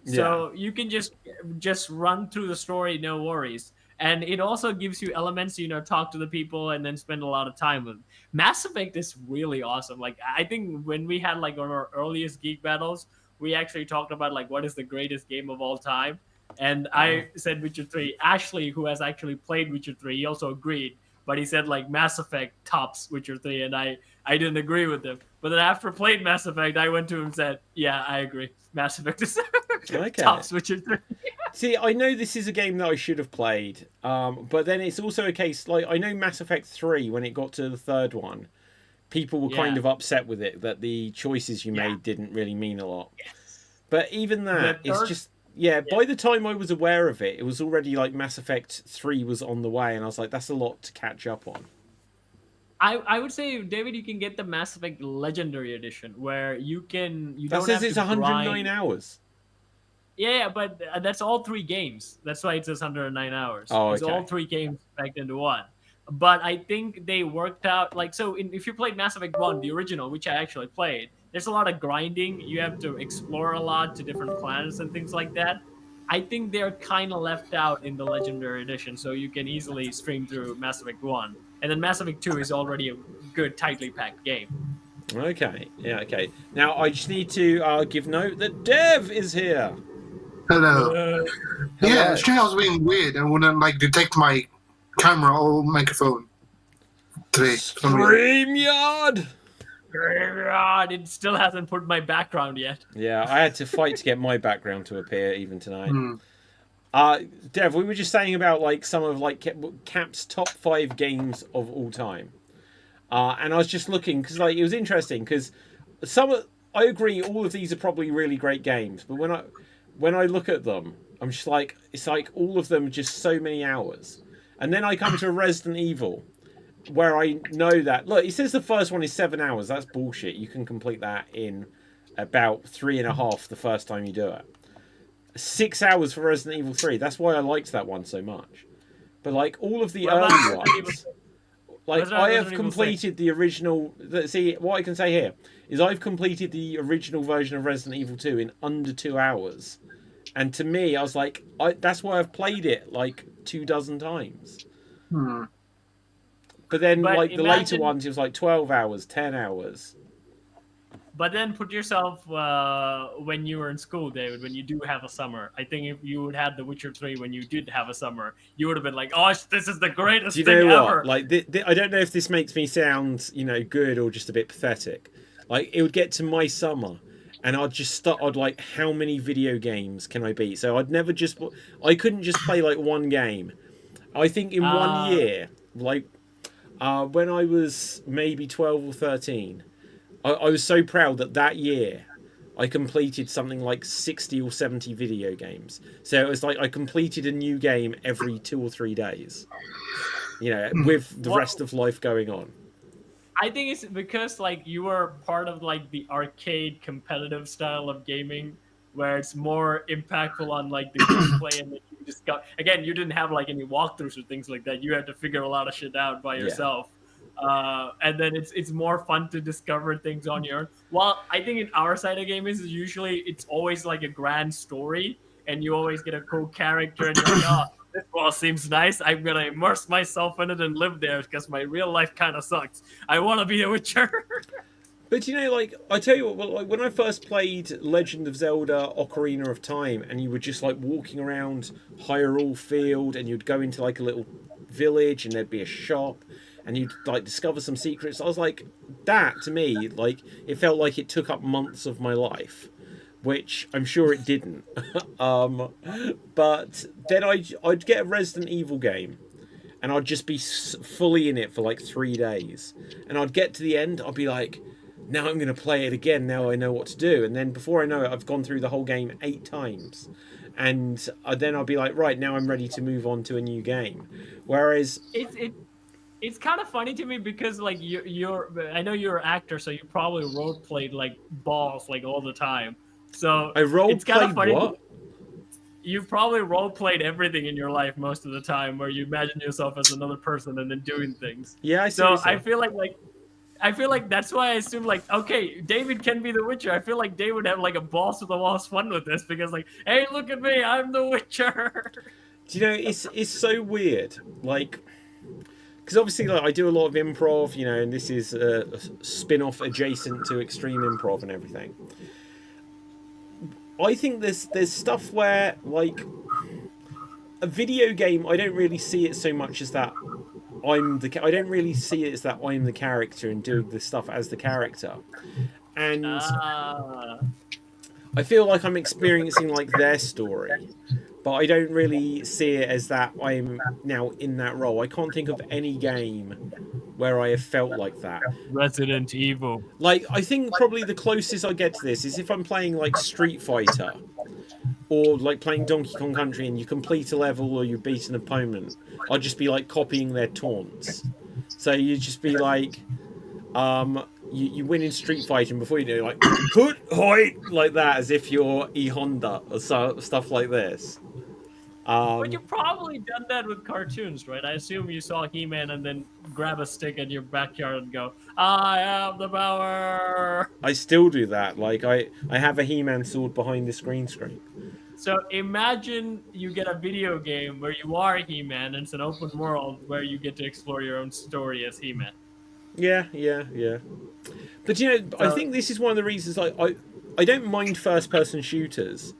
So you can just run through the story, no worries. And it also gives you elements, talk to the people and then spend a lot of time with them. Mass Effect is really awesome. Like, I think when we had like one of our earliest Geek Battles, we actually talked about like what is the greatest game of all time. And I said Witcher 3. Ashley, who has actually played Witcher 3, he also agreed. But he said like Mass Effect tops Witcher 3, and I didn't agree with him. But then after playing Mass Effect, I went to him and said, yeah, I agree. Mass Effect is tops Witcher 3. See, I know this is a game that I should have played, but then it's also a case, like, I know Mass Effect 3, when it got to the third one, people were kind of upset with it, that the choices you made didn't really mean a lot. Yes. But even that, it's just... Yeah, by the time I was aware of it, it was already like Mass Effect 3 was on the way, and I was like, that's a lot to catch up on. I would say, David, you can get the Mass Effect Legendary Edition, where that says it's 109 hours. Yeah, but that's all 3 games. That's why it says 109 hours. Oh, okay. It's all 3 games packed into one. But I think they worked out, like, so if you played Mass Effect 1, the original, which I actually played, there's a lot of grinding. You have to explore a lot to different planets and things like that. I think they're kind of left out in the Legendary Edition, so you can easily stream through Mass Effect 1. And then Mass Effect 2 is already a good, tightly packed game. Okay, yeah, okay. Now, I just need to give note that Dev is here. Hello. Yeah, Stream was being weird and wouldn't like detect my camera or microphone today. StreamYard! It still hasn't put my background yet. Yeah, I had to fight to get my background to appear even tonight. Dev, we were just saying about like some of like Cap's top 5 games of all time, and I was just looking because like it was interesting because I agree all of these are probably really great games, but when I look at them, I'm just like it's like all of them just so many hours, and then I come to Resident Evil, where I know that look, it says the first one is 7 hours. That's bullshit. You can complete that in about 3.5 the first time you do it. 6 hours for Resident Evil 3. That's why I liked that one so much. But like all of the early ones, like I have completed the original. See, what I can say here is I've completed the original version of Resident Evil 2 in under 2 hours, and to me, I was like, that's why I've played it like 24 times. But then, like the later ones, it was like 12 hours, 10 hours. But then put yourself when you were in school, David, when you do have a summer. I think if you would have The Witcher 3 when you did have a summer, you would have been like, oh, this is the greatest thing ever. Like, I don't know if this makes me sound, good or just a bit pathetic. Like, it would get to my summer, and I'd like, how many video games can I beat? So I couldn't just play like one game. I think in 1 year, like, when I was maybe 12 or 13, I was so proud that year I completed something like 60 or 70 video games. So it was like I completed a new game every 2 or 3 days, with the rest of life going on. I think it's because like you were part of like the arcade competitive style of gaming where it's more impactful on like the gameplay and you just again, you didn't have like any walkthroughs or things like that. You had to figure a lot of shit out by yourself. And then it's more fun to discover things on your own. Well, I think in our side of gaming is usually it's always like a grand story, and you always get a cool character, and you're like, oh, this world seems nice. I'm gonna immerse myself in it and live there because my real life kind of sucks. I want to be a Witcher. But like I tell you what, like when I first played Legend of Zelda: Ocarina of Time, and you were just like walking around Hyrule Field, and you'd go into like a little village, and there'd be a shop. And you'd like discover some secrets. I was like, that to me, like it felt like it took up months of my life, which I'm sure it didn't. But then I'd get a Resident Evil game, and I'd just be fully in it for like 3 days, and I'd get to the end, I'd be like, now I'm going to play it again, now I know what to do, and then before I know it, I've gone through the whole game 8 times, and then I'll be like, right, now I'm ready to move on to a new game. Whereas it's kind of funny to me because like you're I know you're an actor, so you probably role played like balls like all the time. So I role it's kind of played funny. what? You've probably role played everything in your life most of the time, where you imagine yourself as another person and then doing things. Yeah, I see. So I feel like that's why I assume like, okay, David can be the Witcher. I feel like David would have like a balls to the walls fun with this because like, hey, look at me, I'm the Witcher. Do you know, it's so weird, like, because obviously like I do a lot of improv, you know, and this is a spin-off adjacent to extreme improv and everything. I think there's stuff where like a video game, I don't really see it so much as that I don't really see it as that I'm the character and doing the stuff as the character, and I feel like I'm experiencing like their story, but I don't really see it as that I'm now in that role. I can't think of any game where I have felt like that. Resident Evil. Like, I think probably the closest I get to this is if I'm playing like Street Fighter, or like playing Donkey Kong Country and you complete a level or you beat an opponent. I'll just be like copying their taunts. So you just be like, you win in Street Fighter, and before you do, like, put hoi, like that, as if you're E Honda or stuff like this. But you've probably done that with cartoons, right? I assume you saw He-Man and then grab a stick in your backyard and go, I have the power! I still do that. Like, I have a He-Man sword behind the screen. So imagine you get a video game where you are He-Man and it's an open world where you get to explore your own story as He-Man. Yeah. But, you know, I think this is one of the reasons I don't mind first-person shooters,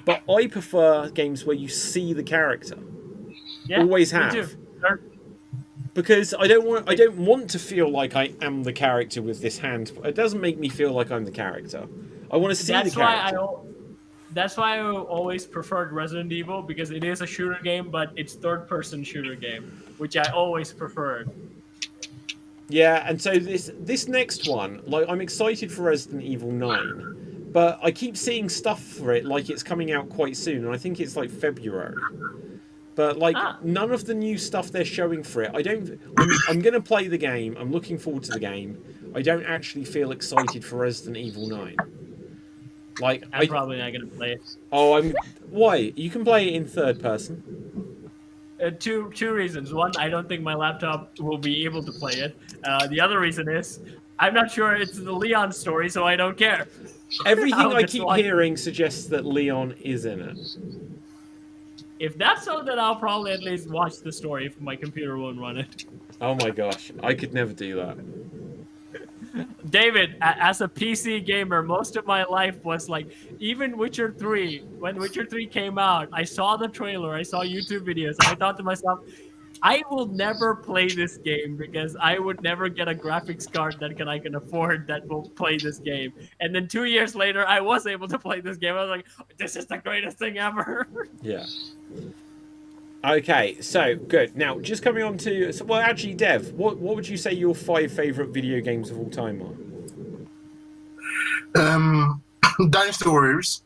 but I prefer games where you see the character. Yeah, always have. Me too. Sure. Because I don't want to feel like I am the character with this hand. It doesn't make me feel like I'm the character. I want to see the character. That's why I always preferred Resident Evil, because it is a shooter game, but it's third-person shooter game, which I always preferred. Yeah, and so this next one, like, I'm excited for Resident Evil 9, but I keep seeing stuff for it like it's coming out quite soon, and I think it's like February. But like none of the new stuff they're showing for it, I'm going to play the game. I'm looking forward to the game. I don't actually feel excited for Resident Evil 9. Like I'm probably not going to play it. Oh, why? You can play it in third person. Two reasons. One, I don't think my laptop will be able to play it. The other reason is I'm not sure it's the Leon story, so I don't care. Everything I keep hearing suggests that Leon is in it. If that's so, then I'll probably at least watch the story if my computer won't run it. Oh my gosh, I could never do that. David, as a PC gamer, most of my life was like, even Witcher 3, when Witcher 3 came out, I saw the trailer, I saw YouTube videos, and I thought to myself, I will never play this game because I would never get a graphics card that I can afford that will play this game. And then 2 years later, I was able to play this game. I was like, this is the greatest thing ever. Yeah. Okay, so good. Now, just coming on to... Well, actually, Dev, what would you say your 5 favourite video games of all time are? Dynasty Warriors.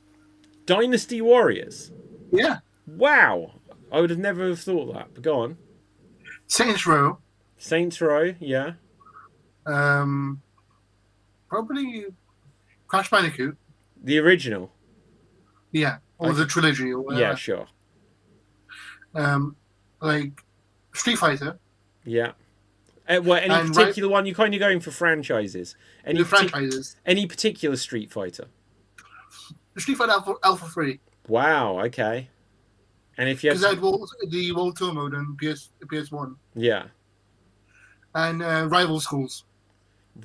Dynasty Warriors? Yeah. Wow. I would have never have thought that, but go on. Saints Row. Saints Row, yeah. Probably Crash Bandicoot. The original? Yeah, or the trilogy or whatever. Yeah, sure. Like Street Fighter. Yeah. Well, any particular one? You're kind of going for franchises. Any franchises. Any particular Street Fighter? Street Fighter Alpha 3. Wow, okay. And if you have... Because the World Tour mode on PS1. Yeah. And Rival Schools.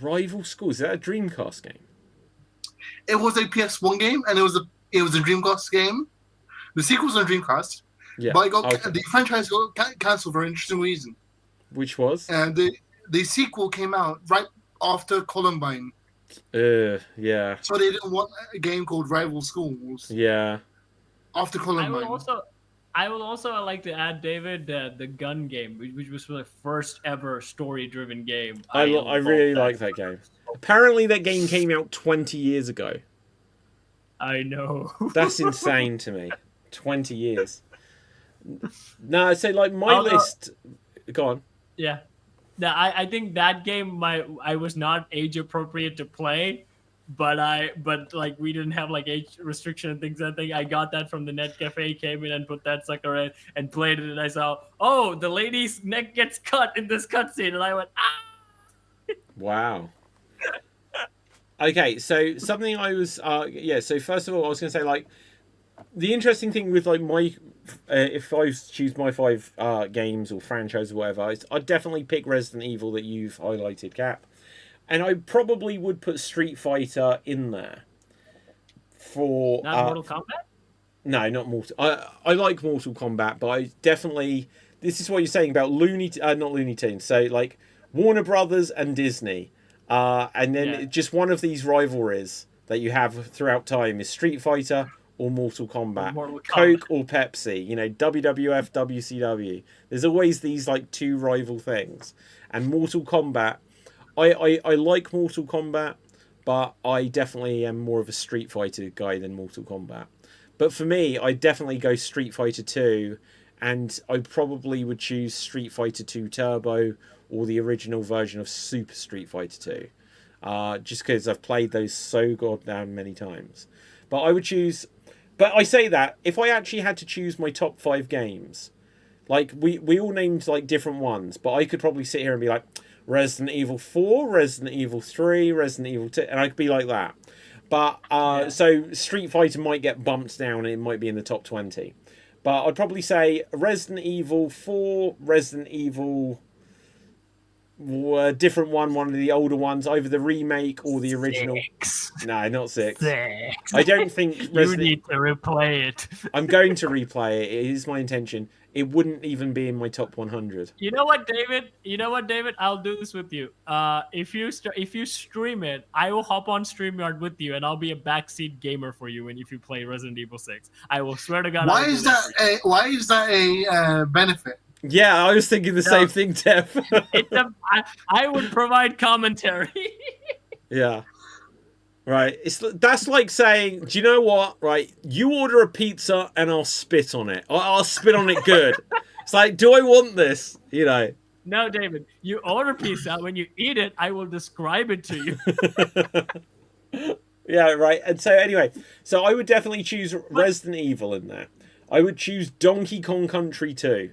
Rival Schools? Is that a Dreamcast game? It was a PS1 game, and it was a Dreamcast game. The sequel's on Dreamcast. Yeah. But the franchise got cancelled for an interesting reason. Which was? And the sequel came out right after Columbine. Yeah. So they didn't want a game called Rival Schools. Yeah. After Columbine. I will also like to add, David, the gun game, which was the first ever story-driven game. I really like that game. Apparently, that game came out 20 years ago. I know. That's insane to me. 20 years. No, so like my Although- list. Go on. Yeah. No, I think that game I was not age appropriate to play, but like we didn't have like age restriction and things. I think I got that from the net cafe, came in and put that sucker in and played it, and I saw, oh, the lady's neck gets cut in this cutscene, and I went, ah. Wow. Okay, so something I was so first of all I was going to say, like, the interesting thing with like my if I choose my 5 games or franchise or whatever, I'd definitely pick Resident Evil that you've highlighted, Cap, and I probably would put Street Fighter in there for Not Mortal Kombat. no, not Mortal. I like Mortal Kombat, but I definitely, this is what you're saying about not Looney Tunes. So like Warner Brothers and Disney, and then just one of these rivalries that you have throughout time is Street Fighter or Mortal Kombat, Coke or Pepsi. You know, WWF, WCW. There's always these like 2 rival things, and Mortal Kombat. I like Mortal Kombat, but I definitely am more of a Street Fighter guy than Mortal Kombat. But for me, I definitely go Street Fighter 2, and I probably would choose Street Fighter 2 Turbo or the original version of Super Street Fighter 2. Just because I've played those so goddamn many times. But I would choose... But I say that, if I actually had to choose my top 5 games, like, we all named, like, different ones, but I could probably sit here and be like, Resident Evil 4, Resident Evil 3, Resident Evil 2, and I could be like that. But, so Street Fighter might get bumped down, and it might be in the top 20. But I'd probably say Resident Evil 4, Resident Evil... a different one of the older ones, either the remake or the original. 6. No, not 6. 6. I don't think You need to replay it. I'm going to replay it. It is my intention. It wouldn't even be in my top 100. You know what, David? I'll do this with you. If you stream it, I will hop on StreamYard with you, and I'll be a backseat gamer for you. And if you play Resident Evil 6, I will swear to God. Why is that a benefit? Yeah, I was thinking the same thing, Tev. I would provide commentary. Yeah. Right. That's like saying, do you know what? Right. You order a pizza and I'll spit on it. I'll spit on it good. It's like, do I want this? You know. No, David. You order pizza. When you eat it, I will describe it to you. Yeah, right. And so anyway, so I would definitely choose Resident Evil in there. I would choose Donkey Kong Country 2.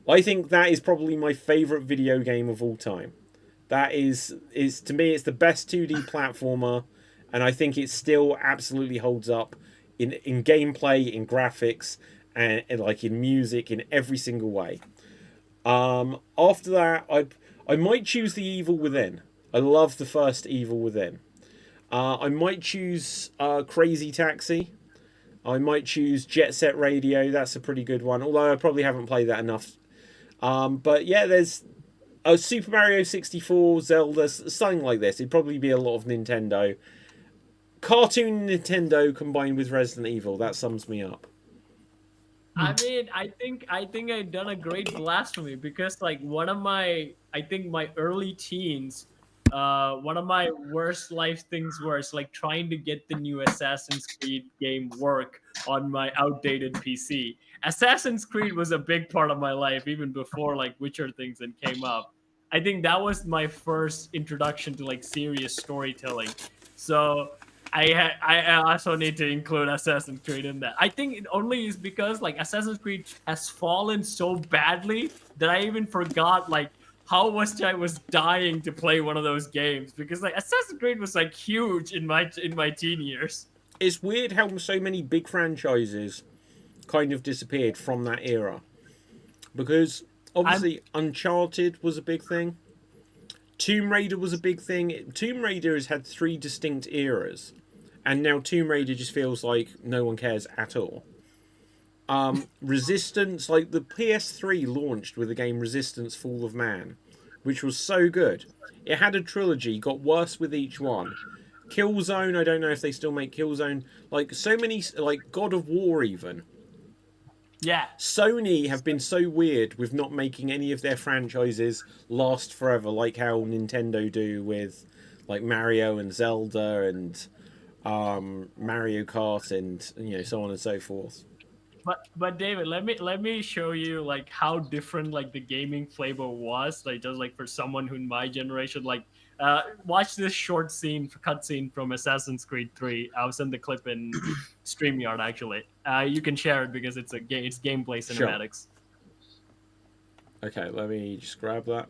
I think that is probably my favourite video game of all time. That is to me, it's the best 2D platformer, and I think it still absolutely holds up in gameplay, in graphics, and like in music, in every single way. After that, I might choose The Evil Within. I love the first Evil Within. I might choose Crazy Taxi. I might choose Jet Set Radio. That's a pretty good one, although I probably haven't played that enough. But yeah, there's Super Mario 64, Zelda, something like this. It'd probably be a lot of Nintendo. Cartoon Nintendo combined with Resident Evil. That sums me up. I mean, I think I've done a great blasphemy because like one of my early teens, one of my worst life things was like trying to get the new Assassin's Creed game work on my outdated PC. Assassin's Creed was a big part of my life even before like Witcher things and came up. I think that was my first introduction to like serious storytelling. So I also need to include Assassin's Creed in that. I think it only is because like Assassin's Creed has fallen so badly that I even forgot like how much I was dying to play one of those games because like Assassin's Creed was like huge in my teen years. It's weird how so many big franchises kind of disappeared from that era, because obviously Uncharted was a big thing. Tomb Raider was a big thing. Tomb Raider has had 3 distinct eras, and now Tomb Raider just feels like no one cares at all. Resistance, like the PS3 launched with the game Resistance Fall of Man, which was so good. It had a trilogy, got worse with each one. Killzone, I don't know if they still make Killzone. Like so many, like God of War even. Yeah. Sony have been so weird with not making any of their franchises last forever, like how Nintendo do with like Mario and Zelda and Mario Kart and so on and so forth. But David, let me show you like how different like the gaming flavor was, like just like for someone who in my generation, like watch this short cutscene from Assassin's Creed 3. I'll send the clip in StreamYard actually. You can share it because it's it's gameplay cinematics. Sure. Okay, let me just grab that.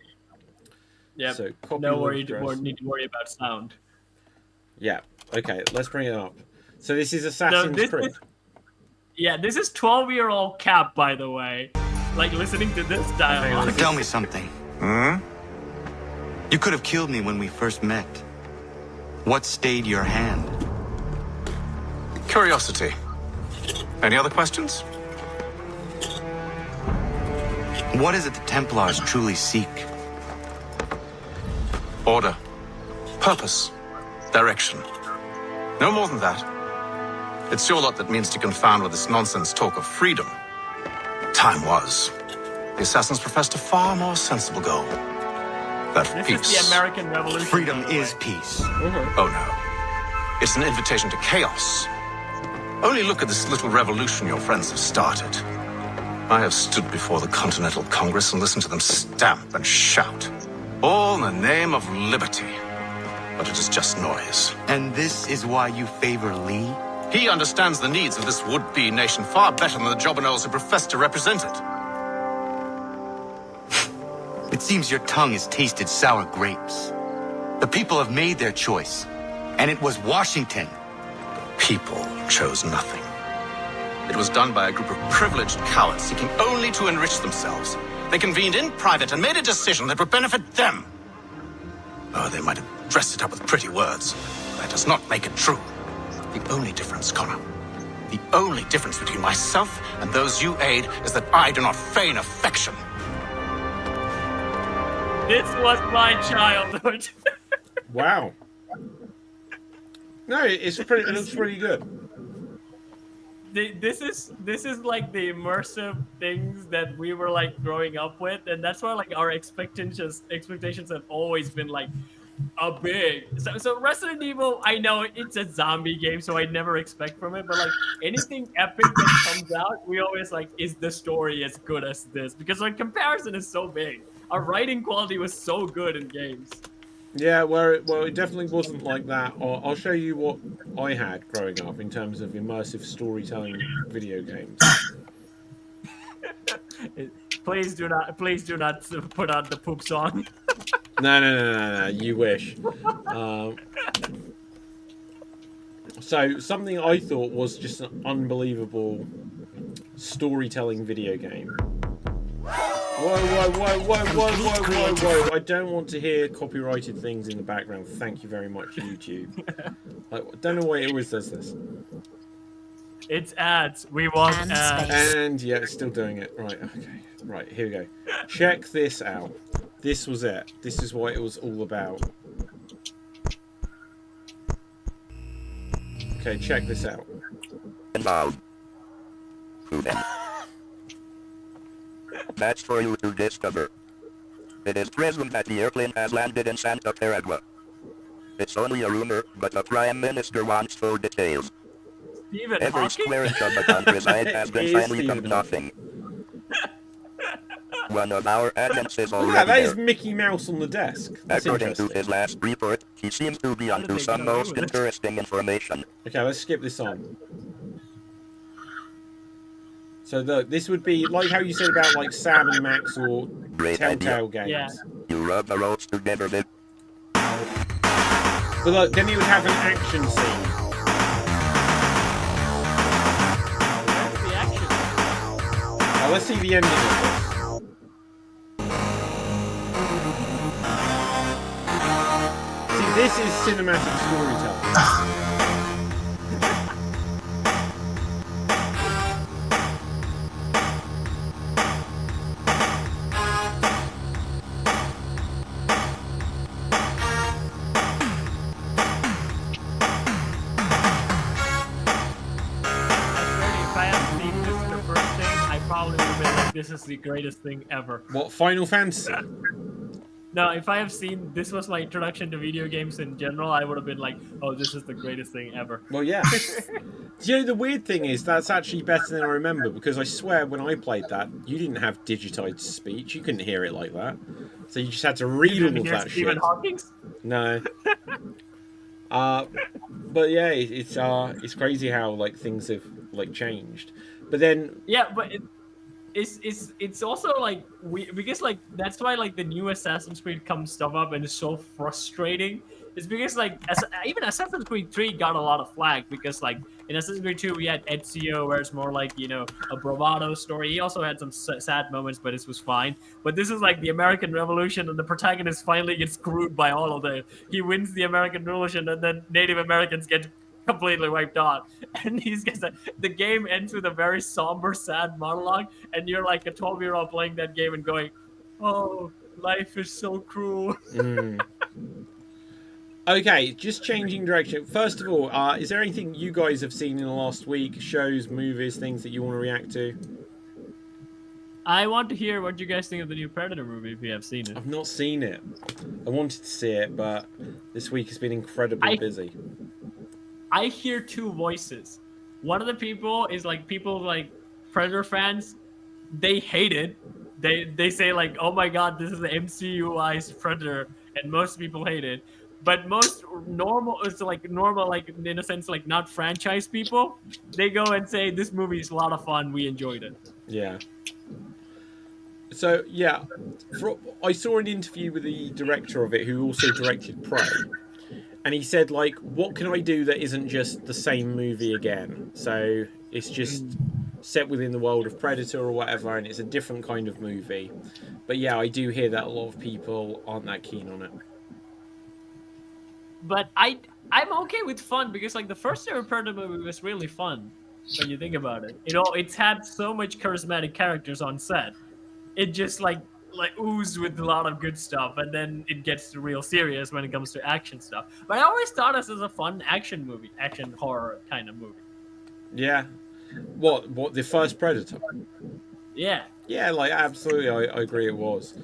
Yeah. So copy No link address. need to worry about sound. Yeah. Okay, let's bring it up. So this is Assassin's Creed. This is 12-year-old Cap, by the way. Like, listening to this dialogue. Tell me something. You could have killed me when we first met. What stayed your hand? Curiosity. Any other questions? What is it the Templars truly seek? Order. Purpose. Direction. No more than that. It's your lot that means to confound with this nonsense talk of freedom. Time was. The assassins professed a far more sensible goal. That of This peace. is the American Revolution. Freedom by the way. is peace. Oh no. It's an invitation to chaos. Only look at this little revolution your friends have started. I have stood before the Continental Congress and listened to them stamp and shout. All in the name of liberty. But it is just noise. And this is why you favor Lee? He understands the needs of this would-be nation far better than the jobberknolls who profess to represent it. It seems your tongue has tasted sour grapes. The people have made their choice, and it was Washington. People chose nothing. It was done by a group of privileged cowards seeking only to enrich themselves. They convened in private and made a decision that would benefit them. Oh, they might have dressed it up with pretty words, but that does not make it true. The only difference, Connor, the only difference between myself and those you aid is that I do not feign affection. This was my childhood. Wow. No, it looks pretty good. This is like the immersive things that we were like growing up with, and that's why like our expectations have always been like a big. So Resident Evil, I know it's a zombie game, so I never expect from it, but like anything epic that comes out, we always like, is the story as good as this? Because our comparison is so big. Our writing quality was so good in games. Yeah, well, it definitely wasn't like that. I'll show you what I had growing up in terms of immersive storytelling video games. Please do not put out the poop song. No, you wish. So something I thought was just an unbelievable storytelling video game. Whoa. I don't want to hear copyrighted things in the background. Thank you very much, YouTube. I don't know why it always does this. It's ads. We want ads. And yeah, it's still doing it. Right, okay. Right, here we go. Check this out. This was it. This is what it was all about. Okay, check this out. That's for you to discover. It is presumed that the airplane has landed in Santa Terra. It's only a rumor, but the Prime Minister wants full details. Stephen Every Hawking? square inch of the countryside has been It is finally Stephen come nothing. One of our agents is Yeah, already that is there. Mickey Mouse on the desk. That's According to interesting. his last report, he seems to be onto they some get away most with it? interesting information. Okay, let's skip this on. So this would be like how you said about like Sam and Max or Great Telltale idea. games. Yeah. You rub the roads together with But like, then you would have an action scene. Where's the action? Now, let's see the ending of this. See, this is cinematic storytelling. I swear to you, if I hadn't seen this the first thing, I probably would have been like, this is the greatest thing ever. What, Final Fantasy? No, if I have seen this was my introduction to video games in general, I would have been like, oh, this is the greatest thing ever. Well, yeah. Do you know, the weird thing is that's actually better than I remember, because I swear when I played that, you didn't have digitized speech. You couldn't hear it like that. So you just had to read all of that Stephen shit. Hawking's? No. But yeah, it's crazy how like things have like changed. But then Yeah, but it's also like because like that's why like the new Assassin's Creed comes stuff up and it's so frustrating. It's because like even Assassin's Creed 3 got a lot of flack because like in Assassin's Creed 2 we had Ezio where it's more like, you know, a bravado story. He also had some sad moments, but this was fine. But this is like the American Revolution and the protagonist finally gets screwed by all of the. He wins the American Revolution and then Native Americans get completely wiped out, and the game ends with a very somber, sad monologue, and you're like a 12-year-old playing that game and going, "Oh, life is so cruel." okay, just changing direction. First of all, is there anything you guys have seen in the last week? Shows, movies, things that you want to react to? I want to hear what you guys think of the new Predator movie if you have seen it. I've not seen it. I wanted to see it, but this week has been incredibly busy. I hear two voices. One of the people is like people like Predator fans. They hate it. They say like, "Oh my god, this is the MCU-ized Predator," and most people hate it. But most normal, it's like normal, like in a sense, like not franchise people. They go and say, "This movie is a lot of fun. We enjoyed it." Yeah. So yeah, I saw an interview with the director of it, who also directed Prey. And he said, like, what can I do that isn't just the same movie again? So it's just set within the world of Predator or whatever, and it's a different kind of movie. But yeah, I do hear that a lot of people aren't that keen on it. But I'm okay with fun because like the first ever Predator movie was really fun when you think about it. It's had so much charismatic characters on set. It just like oozed with a lot of good stuff, and then it gets real serious when it comes to action stuff. But I always thought this was a fun action movie, action horror kind of movie. Yeah. What the first Predator? Yeah. Yeah, like absolutely, I agree it was.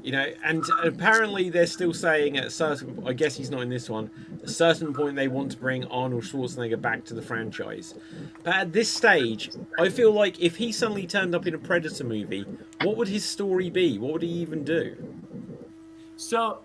You know, and apparently they're still saying at a certain, I guess he's not in this one, at a certain point they want to bring Arnold Schwarzenegger back to the franchise. But at this stage, I feel like if he suddenly turned up in a Predator movie, what would his story be? What would he even do? So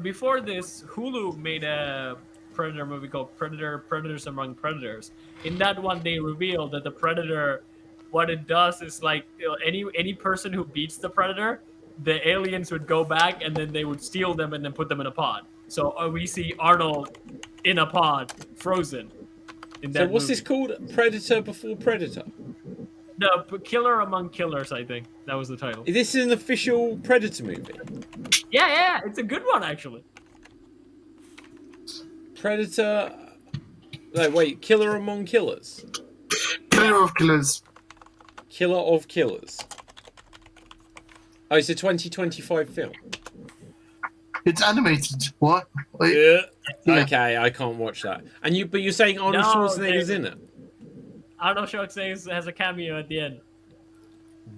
before this, Hulu made a Predator movie called Predators Among Predators. In that one, they revealed that the Predator, what it does is like any person who beats the Predator, the aliens would go back and then they would steal them and then put them in a pod. So we see Arnold in a pod, frozen. In that So what's movie. this called? Predator Before Predator? No, Killer Among Killers, I think. That was the title. This is an official Predator movie. Yeah, it's a good one, actually. Predator... No, wait, Killer Among Killers? Killer of Killers. Killer of Killers. Oh, it's a 2025 film. It's animated. What? Wait, Yeah. Okay, I can't watch that. But you're saying Arnold No, Schwarzenegger's in it? Arnold Schwarzenegger has a cameo at the end.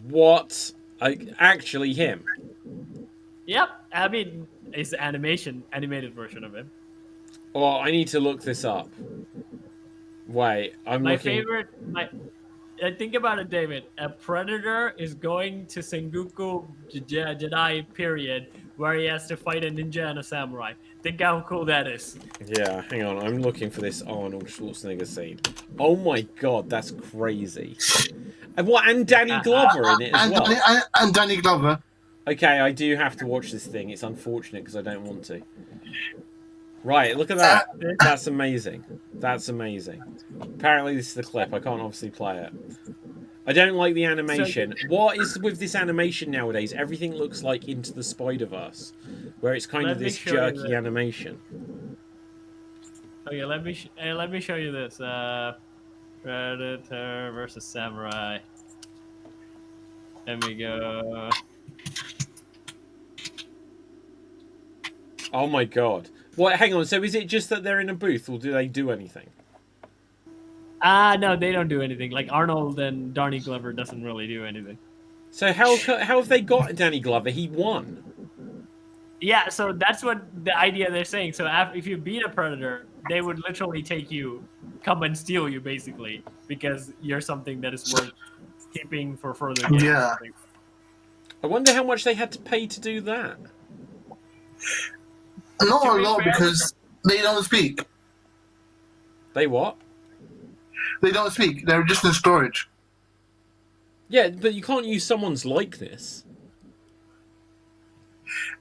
What? Actually him? Yep, I mean, it's the animated version of him. Oh, I need to look this up. Wait, I'm My looking... favorite, think about it, David. A Predator is going to Sengoku Jedi period, where he has to fight a ninja and a samurai. Think how cool that is. Yeah, hang on. I'm looking for this Arnold Schwarzenegger scene. Oh my god, that's crazy. And Danny Glover in it as well. And Danny Glover. Okay, I do have to watch this thing. It's unfortunate because I don't want to. Right, look at that. That's amazing. That's amazing. Apparently this is the clip. I can't obviously play it. I don't like the animation. What is with this animation nowadays? Everything looks like Into the Spider-Verse, where it's kind of this jerky animation. Okay, let me show you this. Predator versus Samurai. Let me go. Oh my god. What? Hang on. So is it just that they're in a booth, or do they do anything? No, they don't do anything. Like Arnold and Donnie Glover doesn't really do anything. So how have they got Danny Glover? He won. Yeah, so that's what the idea they're saying. So if you beat a predator, they would literally come and steal you, basically, because you're something that is worth keeping for further games. Yeah. I wonder how much they had to pay to do that. Not To a be lot fair- because they don't speak. They what? They don't speak. They're just in storage. Yeah, but you can't use someone's likeness.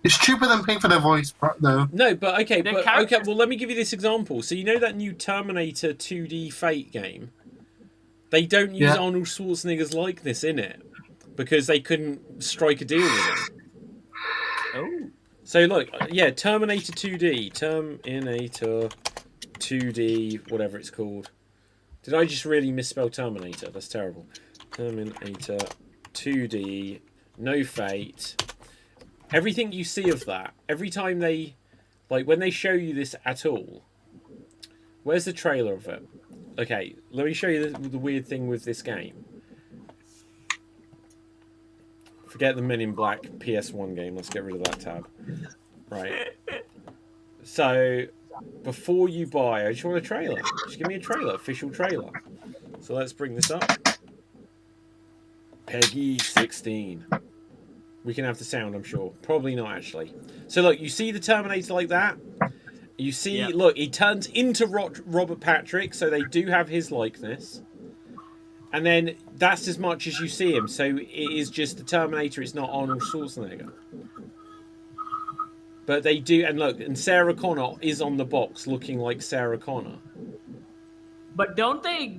It's cheaper than paying for their voice, though. No, but okay, The okay. characters- Well, let me give you this example. So you know that new Terminator 2D Fate game? They don't use Yeah. Arnold Schwarzenegger's likeness in it because they couldn't strike a deal with him. Oh. So look, yeah, Terminator 2D, Terminator 2D, whatever it's called. Did I just really misspell Terminator? That's terrible. Terminator 2D, no Fate. Everything you see of that, every time they, like, when they show you this at all, where's the trailer of it? Okay, let me show you the weird thing with this game. Forget the Men in Black PS1 game. Let's get rid of that tab. Right. So, before you buy, I just want a trailer. Just give me a trailer, official trailer. So let's bring this up. Peggy 16. We can have the sound, I'm sure. Probably not, actually. So look, you see the Terminator like that? You see, Yeah. look, he turns into Robert Patrick, so they do have his likeness. And then that's as much as you see him. So it is just the Terminator, it's not Arnold Schwarzenegger. But they do, and look, and Sarah Connor is on the box looking like Sarah Connor. But don't they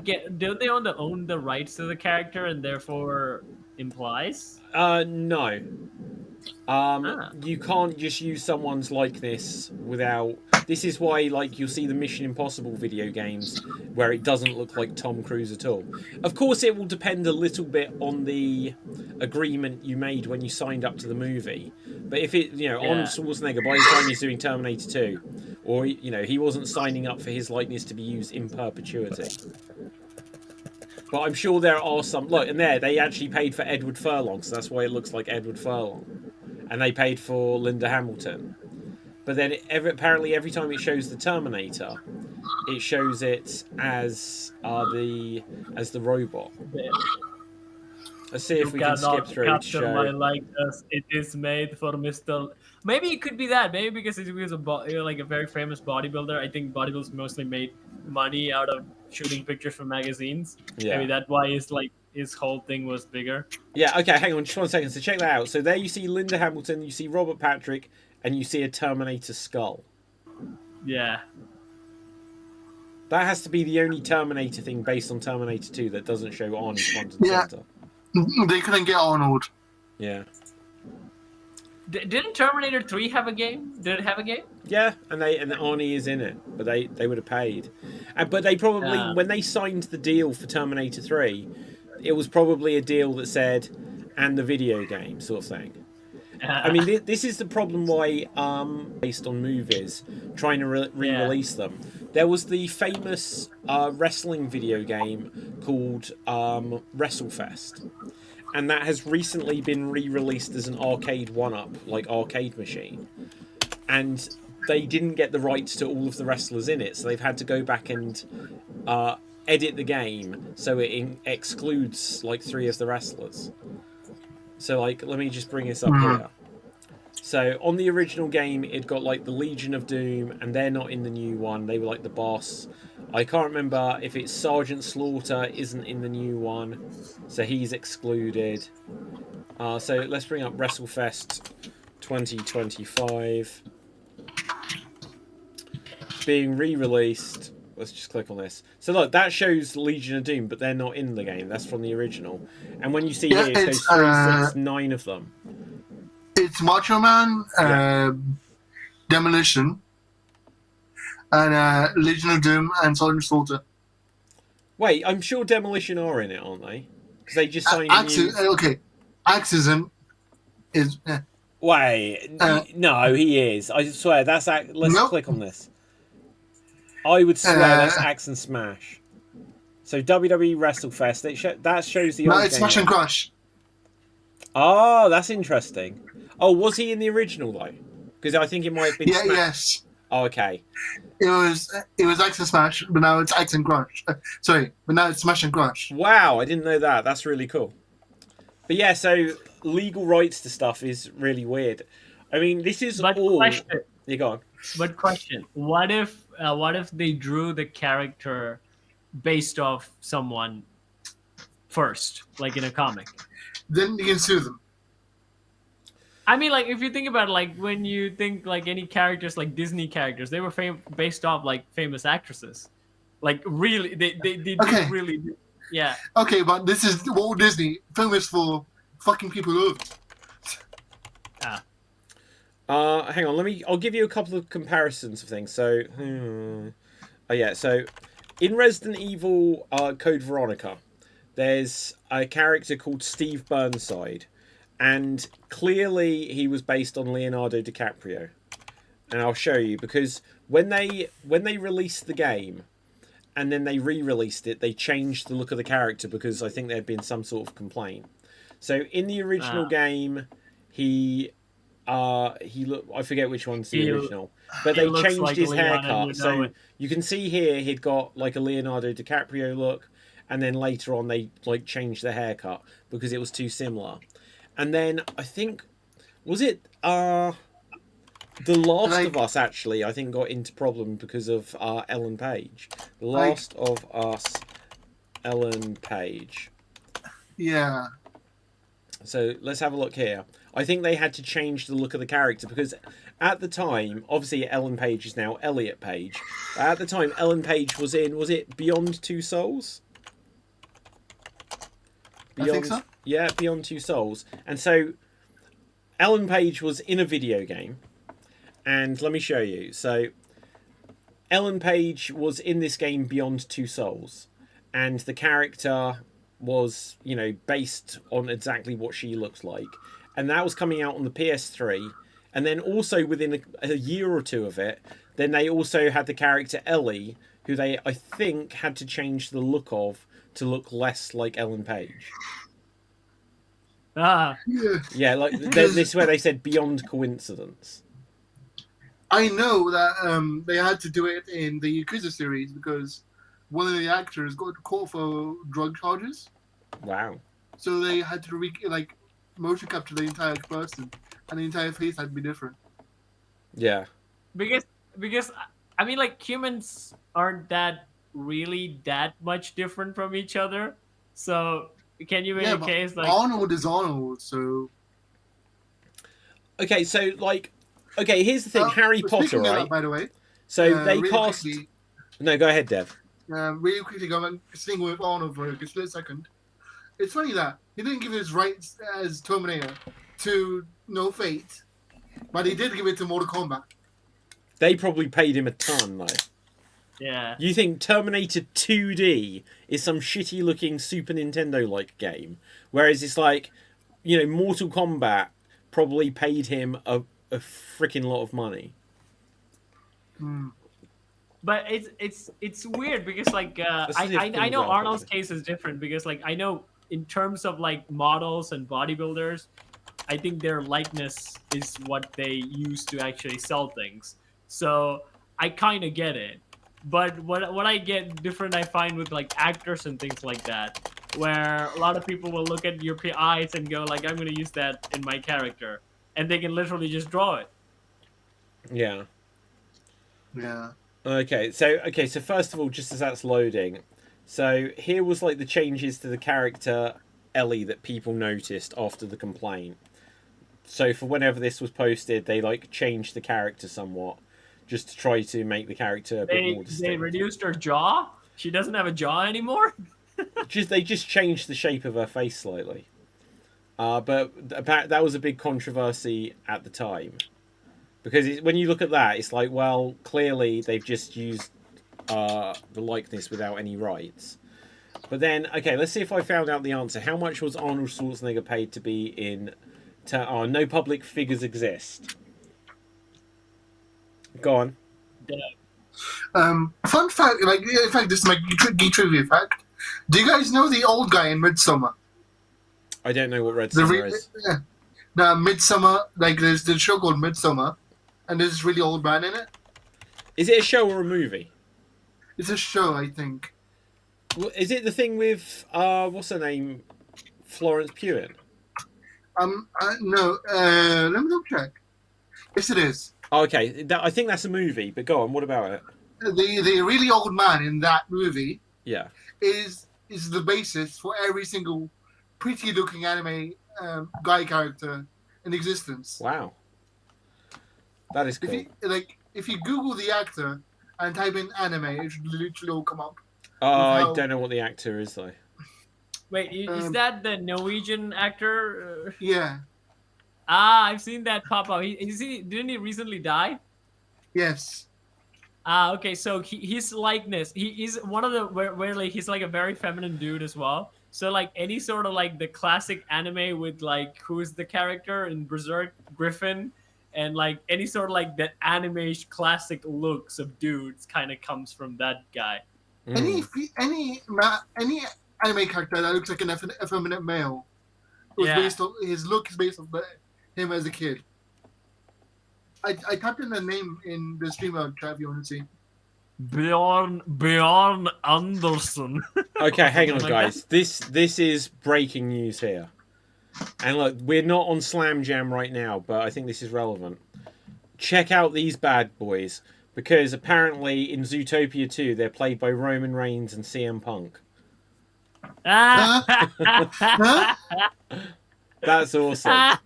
own the rights to the character and therefore implies? No. You can't just use someone's likeness without... This is why, like, you'll see the Mission Impossible video games where it doesn't look like Tom Cruise at all. Of course, it will depend a little bit on the agreement you made when you signed up to the movie. But if it, you know, Yeah. Arnold Schwarzenegger, by the time he's doing Terminator 2, or, you know, he wasn't signing up for his likeness to be used in perpetuity. But I'm sure there are some... Look, and there, they actually paid for Edward Furlong, so that's why it looks like Edward Furlong. And they paid for Linda Hamilton. But then, apparently, every time it shows the Terminator, it shows it as the robot. Let's see if we can skip through to capture my show... likeness. It is made for Mr. Maybe it could be that. Maybe because he was like a very famous bodybuilder. I think bodybuilders mostly made money out of shooting pictures for magazines. Yeah. Maybe that's why his whole thing was bigger. Yeah, okay, hang on, just 1 second. So check that out. So there you see Linda Hamilton, you see Robert Patrick, and you see a Terminator skull. Yeah. That has to be the only Terminator thing based on Terminator 2 that doesn't show Arnie front and Yeah. center. They couldn't get Arnold. Yeah. Didn't Terminator 3 have a game? Did it have a game? Yeah, and Arnie is in it, but they would have paid. But they probably, when they signed the deal for Terminator 3, it was probably a deal that said, and the video game sort of thing. I mean, this is the problem why, based on movies, trying to re-release them. There was the famous wrestling video game called WrestleFest. And that has recently been re-released as an arcade one-up, like arcade machine. And they didn't get the rights to all of the wrestlers in it, so they've had to go back and edit the game so it excludes like 3 of the wrestlers. So, like, let me just bring this up here. So, on the original game, it got, like, the Legion of Doom, and they're not in the new one. They were, like, the boss. I can't remember if it's Sergeant Slaughter isn't in the new one, so he's excluded. So, let's bring up WrestleFest 2025. Being re-released. Let's just click on this. So look, that shows Legion of Doom, but they're not in the game. That's from the original. And when you see here, it shows 3, 6, 9 of them. It's Macho Man, Demolition, and Legion of Doom and Sergeant Slaughter. Wait, I'm sure Demolition are in it, aren't they? Because they just signed a new... Okay, Axism is... Wait, no, he is. I swear, that's... Let's click on this. I would swear that's Axe and Smash. So WWE WrestleFest. That shows the No, old it's game. Smash and Crush. Oh, that's interesting. Oh, was he in the original though? Because I think it might have been. Yeah, yes. Oh, okay. It was X and Smash, but now it's X and Crush. Sorry, but now it's Smash and Crush. Wow, I didn't know that. That's really cool. But yeah, so legal rights to stuff is really weird. I mean, this is all. Question. You go on. But question: what if they drew the character based off someone first, like in a comic? Then you can sue them. I mean, like if you think about it, like when you think like any characters, like Disney characters, they were based off like famous actresses. Like really, they did Okay. really, yeah. Okay, but this is Walt Disney, famous for fucking people over. Hang on, I'll give you a couple of comparisons of things. So, oh yeah, so in Resident Evil Code Veronica, there's a character called Steve Burnside, and clearly he was based on Leonardo DiCaprio. And I'll show you, because when they released the game, and then they re-released it, they changed the look of the character because I think there had been some sort of complaint. So in the original game, he looked, I forget which one's the original, but they changed like his Leon, haircut. So you can see here he'd got like a Leonardo DiCaprio look, and then later on they like changed the haircut because it was too similar. And then I think, was it The Last of Us actually, I think got into problem because of Ellen Page. The Last of Us, Ellen Page. Yeah. So let's have a look here. I think they had to change the look of the character because at the time, obviously Ellen Page is now Elliot Page. But at the time, Ellen Page was it Beyond Two Souls? I think so. Yeah, Beyond Two Souls. And so Ellen Page was in a video game. And let me show you. So Ellen Page was in this game Beyond Two Souls. And the character was, based on exactly what she looks like. And that was coming out on the PS3. And then also within a year or two of it, then they also had the character Ellie, who they, I think, had to change the look of to look less like Ellen Page. Yeah, like this is where they said beyond coincidence. I know that they had to do it in the Yakuza series because one of the actors got caught for drug charges. Wow. So they had to motion capture the entire person, and the entire face had to be different. Yeah. Because I mean, like humans aren't really that much different from each other. So can you make a case like Arnold is Arnold? So okay, so here's the thing: Harry Potter, right? That, by the way, so they really cast. Quickly, no, go ahead, Dev. Really quickly, going sing with Arnold for a split second. It's funny that he didn't give his rights as Terminator to No Fate, but he did give it to Mortal Kombat. They probably paid him a ton, though. Yeah. You think Terminator 2D is some shitty-looking Super Nintendo-like game, whereas it's like, Mortal Kombat probably paid him a freaking lot of money. But it's weird because I know Arnold's case is different because I know in terms of models and bodybuilders, I think their likeness is what they use to actually sell things. So I kind of get it. But what I get different, I find with actors and things like that, where a lot of people will look at your eyes and go I'm going to use that in my character, and they can literally just draw it. Yeah. Yeah. Okay, so first of all, just as that's loading, so here was the changes to the character Ellie that people noticed after the complaint. So for whenever this was posted, they changed the character somewhat, just to try to make the character a bit more distinct. They reduced her jaw? She doesn't have a jaw anymore? They just changed the shape of her face slightly. But that was a big controversy at the time. Because when you look at that, it's well, clearly they've just used the likeness without any rights. But then, okay, let's see if I found out the answer. How much was Arnold Schwarzenegger paid to be in... no public figures exist. Go on. Fun fact, in fact, this is my geek trivia fact. Do you guys know the old guy in Midsummer? I don't know what Red The Summer is. Now, Midsummer, like there's the show called Midsummer, and there's this really old man in it. Is it a show or a movie? It's a show, I think. Well, is it the thing with what's her name, Florence Pugh? No. Let me double check. Yes, it is. Oh, okay, I think that's a movie. But go on. What about it? The really old man in that movie Yeah. is the basis for every single pretty looking anime guy character in existence. Wow. That is cool. If you Google the actor and type in anime, it should literally all come up. I don't know what the actor is though. Wait, is that the Norwegian actor? Yeah. I've seen that pop up. Didn't he recently die? Yes. Okay, so his likeness, he's one of the where like he's like a very feminine dude as well. So like any sort of like the classic anime with like who's the character in Berserk, Griffin, and like any sort of like that anime classic looks of dudes kind of comes from that guy. Any anime character that looks like an effeminate male, based on his look is based on him as a kid. I typed in the name in the streamer chat if you want to see. Bjorn Anderson. Okay, hang on, guys. This is breaking news here. And look, we're not on Slam Jam right now, but I think this is relevant. Check out these bad boys, because apparently in Zootopia 2, they're played by Roman Reigns and CM Punk. That's awesome.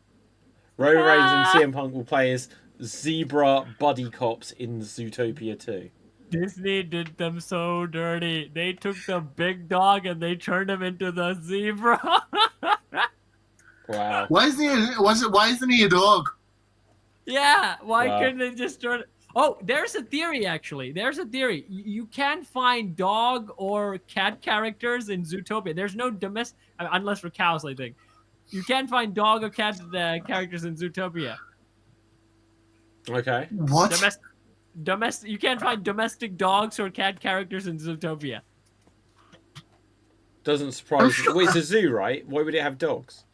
Roman Reigns and CM Punk will play as zebra buddy cops in Zootopia 2. Disney did them so dirty. They took the big dog and they turned him into the zebra. Wow. Why isn't he a dog? Yeah, why Wow. couldn't they just turn it? Oh, there's a theory actually. There's a theory. You can't find dog or cat characters in Zootopia. There's no domestic, unless for cows, I think. You can't find dog or cat characters in Zootopia. Okay. What? Domestic. You can't find domestic dogs or cat characters in Zootopia. Doesn't surprise me. Well, it's a zoo, right? Why would it have dogs?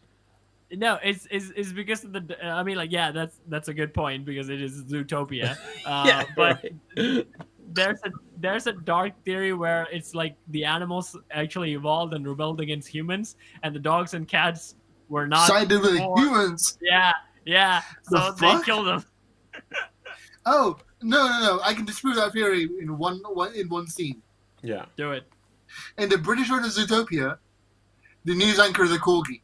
No, it's because of the. I mean, like, yeah, that's a good point because it is Zootopia. Yeah, but right. there's a dark theory where it's like the animals actually evolved and rebelled against humans, and the dogs and cats were not Sided with before. humans. Yeah. So The they fuck? killed them. Oh no! I can disprove that theory in one scene. Yeah. Do it. In the British version of Zootopia, the news anchor is a corgi.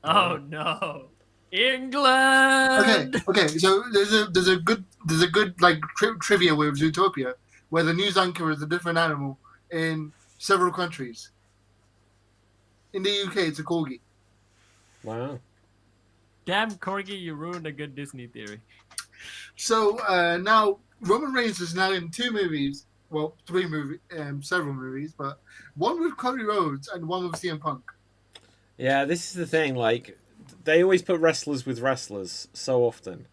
Oh no, England. Okay. So there's a good like trivia with Zootopia, where the news anchor is a different animal in several countries. In the UK, it's a corgi. Wow. Damn, Corgi, you ruined a good Disney theory. So now Roman Reigns is now in two movies. Well, three movies, several movies, but one with Cody Rhodes and one with CM Punk. Yeah, this is the thing. Like, they always put wrestlers with wrestlers so often,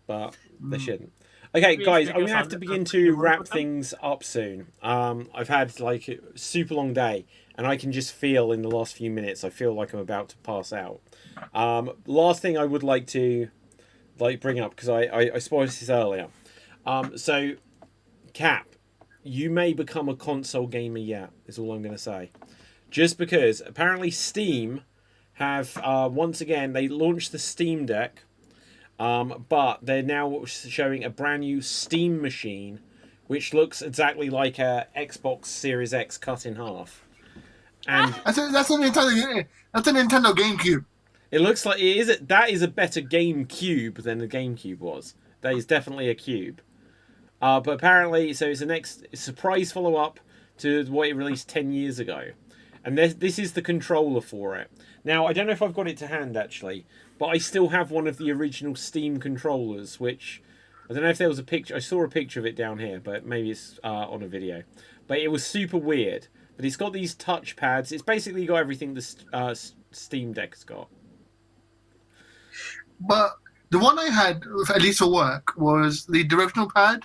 but they shouldn't. Okay, guys, I'm gonna have to begin to wrap things up soon. I've had like a super long day, and I can just feel in the last few minutes. I feel like I'm about to pass out. Last thing I would like to bring up, because I spoiled this earlier. So, Cap, you may become a console gamer yet. Is all I'm gonna say. Just because apparently Steam have once again they launched the Steam Deck, but they're now showing a brand new Steam machine, which looks exactly like a Xbox Series X cut in half. And That's a Nintendo GameCube. it looks like that is a better GameCube than the GameCube was. That is definitely a cube. But apparently, so it's the next surprise follow-up to what it released 10 years ago. And this is the controller for it. Now, I don't know if I've got it to hand, actually, but I still have one of the original Steam controllers, which, I don't know if there was a picture, I saw a picture of it down here, but maybe it's on a video. But it was super weird. But it's got these touch pads. It's basically got everything the Steam Deck's got. But the one I had, at least for work, was the directional pad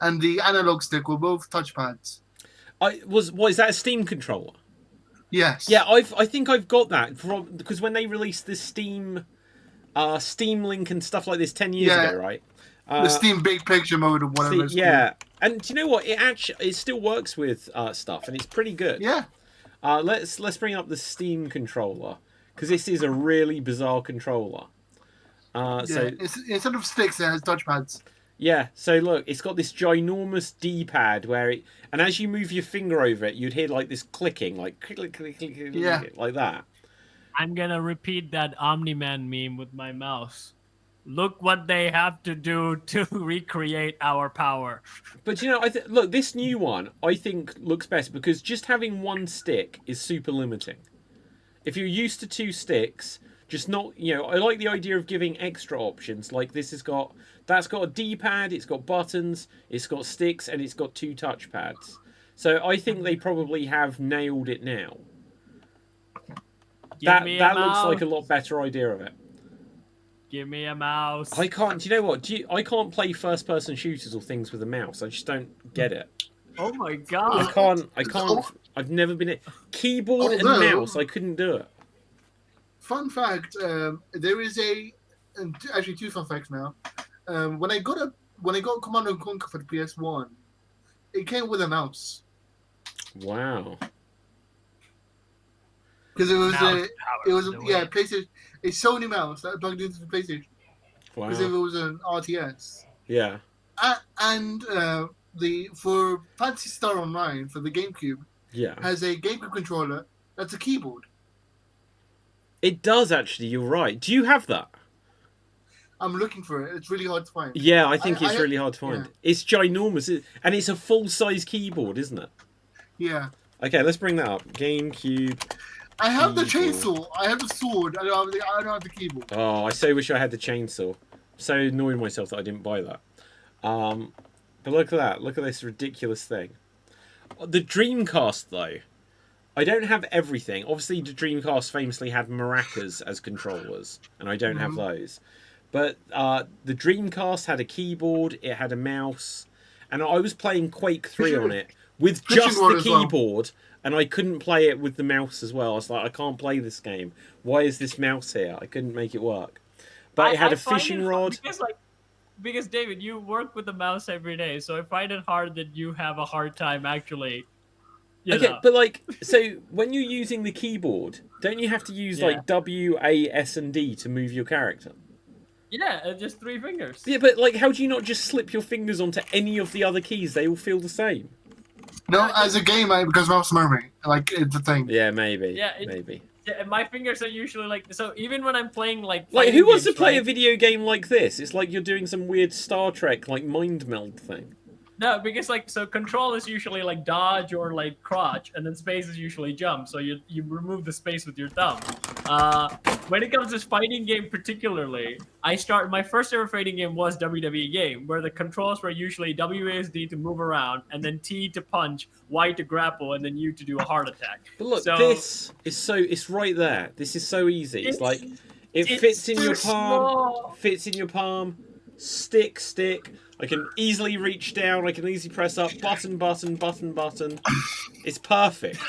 and the analog stick were both touch pads. What is that, a Steam controller? Yes. Yeah, I think I've got that because when they released the Steam Link and stuff like this 10 years ago, right? The Steam Big Picture mode or whatever it's yeah. And do you know what? It still works with stuff, and it's pretty good. Yeah. Let's bring up the Steam controller because this is a really bizarre controller. So instead of sticks, it has touchpads. Yeah, so look, it's got this ginormous D-pad and as you move your finger over it, you'd hear like this clicking, like click, click, click, click, click, Yeah. like that. I'm gonna repeat that Omni-Man meme with my mouse. Look what they have to do to recreate our power. But you know, look, this new one I think looks best because just having one stick is super limiting. If you're used to 2 sticks, just not, I like the idea of giving extra options. Like that's got a D-pad, it's got buttons, it's got sticks, and it's got 2 touchpads. So I think they probably have nailed it now. That looks like a lot better idea of it. Give me a mouse. I can't. Do you know what? I can't play first-person shooters or things with a mouse. I just don't get it. Oh my god! I can't. I've never been keyboard and mouse. I couldn't do it. Fun fact: there is actually 2 fun facts now. When I got Command & Conquer for the PS1, it came with a mouse. Wow. Because it was PlayStation, a Sony mouse that plugged into the PlayStation. Wow. Because if it was an RTS. Yeah. And for Phantasy Star Online for the GameCube, has a GameCube controller that's a keyboard. It does actually. You're right. Do you have that? I'm looking for it. It's really hard to find. Yeah, I think it's really hard to find. Yeah. It's ginormous, and it's a full-size keyboard, isn't it? Yeah. Okay, let's bring that up. GameCube. I have the chainsaw. I have the sword. I don't have the keyboard. Oh, I so wish I had the chainsaw. So annoyed myself that I didn't buy that. But look at that. Look at this ridiculous thing. The Dreamcast, though. I don't have everything. Obviously, the Dreamcast famously had maracas as controllers, and I don't have those. But the Dreamcast had a keyboard, it had a mouse, and I was playing Quake 3 on it with just the keyboard, and I couldn't play it with the mouse as well. I was like, I can't play this game. Why is this mouse here? I couldn't make it work. But it had a fishing rod. Because David, you work with the mouse every day, so I find it hard that you have a hard time actually. But so when you're using the keyboard, don't you have to use like W, A, S, and D to move your character? Yeah, just 3 fingers. Yeah, but how do you not just slip your fingers onto any of the other keys? They all feel the same. No, as a gamer, because mouse memory, it's a thing. Yeah, maybe. Maybe. Yeah, my fingers are usually so even when I'm playing like who wants to play a video game like this? It's like you're doing some weird Star Trek mind meld thing. No, because so control is usually dodge or crotch, and then space is usually jump. So you remove the space with your thumb. When it comes to fighting game particularly, my first ever fighting game was WWE game, where the controls were usually WASD to move around, and then T to punch, Y to grapple, and then U to do a heart attack. But look, this is it's right there. This is so easy. It fits in your palm, stick. I can easily reach down, I can easily press up, button. It's perfect.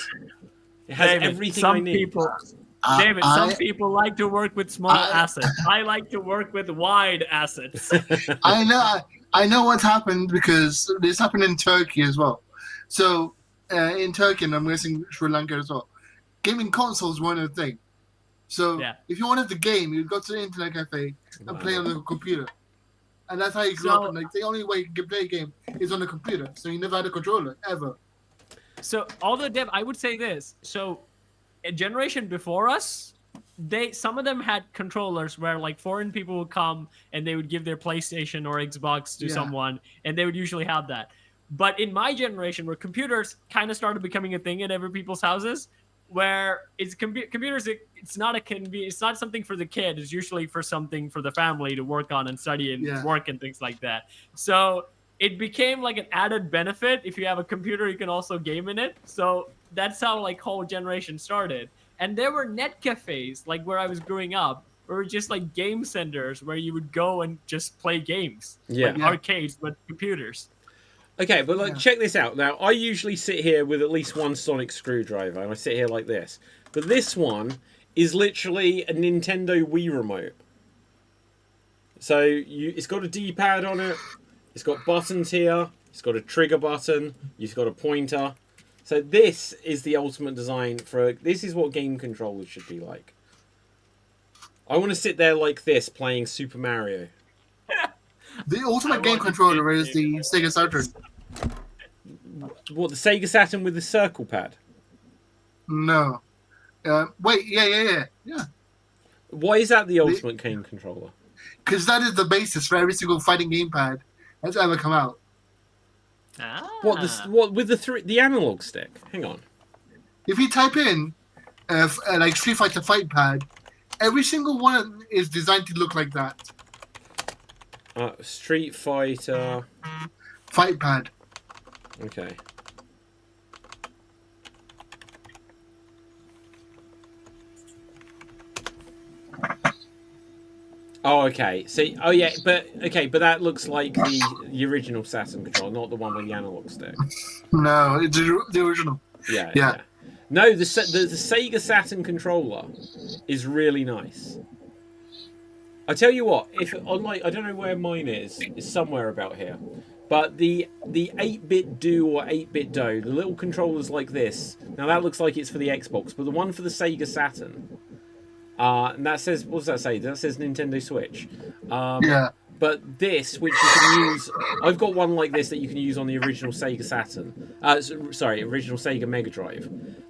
It has everything I need. Some people like to work with small assets. I like to work with wide assets. I know what's happened because this happened in Turkey as well. So in Turkey, and I'm guessing Sri Lanka as well, gaming consoles weren't a thing. So if you wanted the game, you'd go to the internet cafe and play on the computer. And that's how you grew up. And the only way you can play a game is on the computer. So you never had a controller, ever. So although, Deb, I would say this. So a generation before us, some of them had controllers where foreign people would come and they would give their PlayStation or Xbox to someone, and they would usually have that. But in my generation, where computers kind of started becoming a thing in every people's houses, where it's computers, it's not something for the kid. It's usually for something for the family to work on and study and work and things like that. So it became an added benefit. If you have a computer, you can also game in it. So that's how whole generation started. And there were net cafes where I was growing up, where were just game centers where you would go and just play games, arcades, but computers. Okay, but like, Yeah. check this out. Now, I usually sit here with at least one sonic screwdriver, and I sit here like this. But this one is literally a Nintendo Wii remote. So it's got a D-pad on it. It's got buttons here. It's got a trigger button. You've got a pointer. So this is the ultimate design for. This is what game controllers should be like. I want to sit there like this playing Super Mario. The ultimate I game want to controller see is the Sega Saturn. What, the Sega Saturn with the circle pad? No. Wait, yeah. Why is that the ultimate game controller? Because that is the basis for every single fighting gamepad that's ever come out. Ah. What with the analog stick? Hang on. If you type in like Street Fighter Fight Pad, every single one is designed to look like that. Street Fighter. Fight Pad. Okay. Oh, okay. See, oh yeah, but that looks like the original Saturn controller, not the one with the analog stick. No, it's the original. Yeah. No, the Sega Saturn controller is really nice. I tell you what, if I don't know where mine is. It's somewhere about here. But the 8-bit Do or 8-bit Do, the little controllers like this. Now that looks like it's for the Xbox, but the one for the Sega Saturn. And that says, what does that say? That says Nintendo Switch. Yeah. But this, which you can use, I've got one like this that you can use on the original Sega Saturn. Original Sega Mega Drive.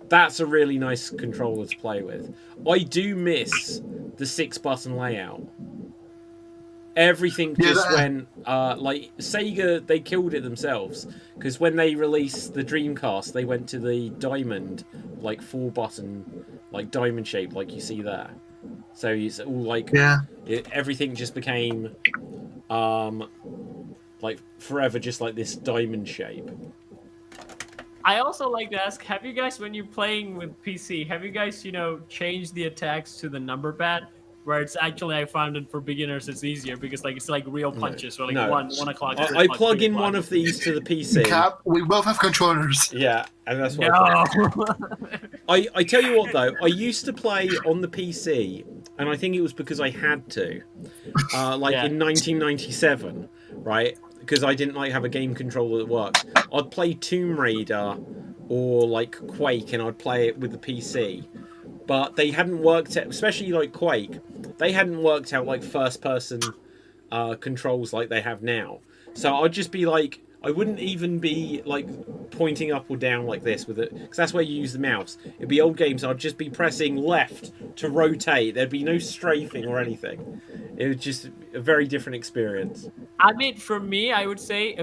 That's a really nice controller to play with. I do miss the 6-button layout. Everything just went, like, Sega, they killed it themselves. Because when they released the Dreamcast, they went to the diamond, like, 4-button, like, diamond shape, like you see there. So it's all like, everything just became, like, forever just like this diamond shape. I also like to ask, have you guys, when you're playing with PC, have you guys, changed the attacks to the number pad? Where it's actually, I found it for beginners, it's easier because it's like real punches. So like No. 1 o'clock. I plug in one of these to the PC. Cap, we both have controllers. Yeah, and that's what No. I tell you what though, I used to play on the PC, and I think it was because I had to, in 1997, right? Because I didn't have a game controller that worked. I'd play Tomb Raider or like Quake, and I'd play it with the PC. But they hadn't worked out, especially like Quake, they hadn't worked out like first-person controls like they have now. So I'd just be like, I wouldn't even be like pointing up or down like this with it, because that's where you use the mouse. It'd be old games, I'd just be pressing left to rotate. There'd be no strafing or anything. It was just a very different experience. I mean, for me, I would say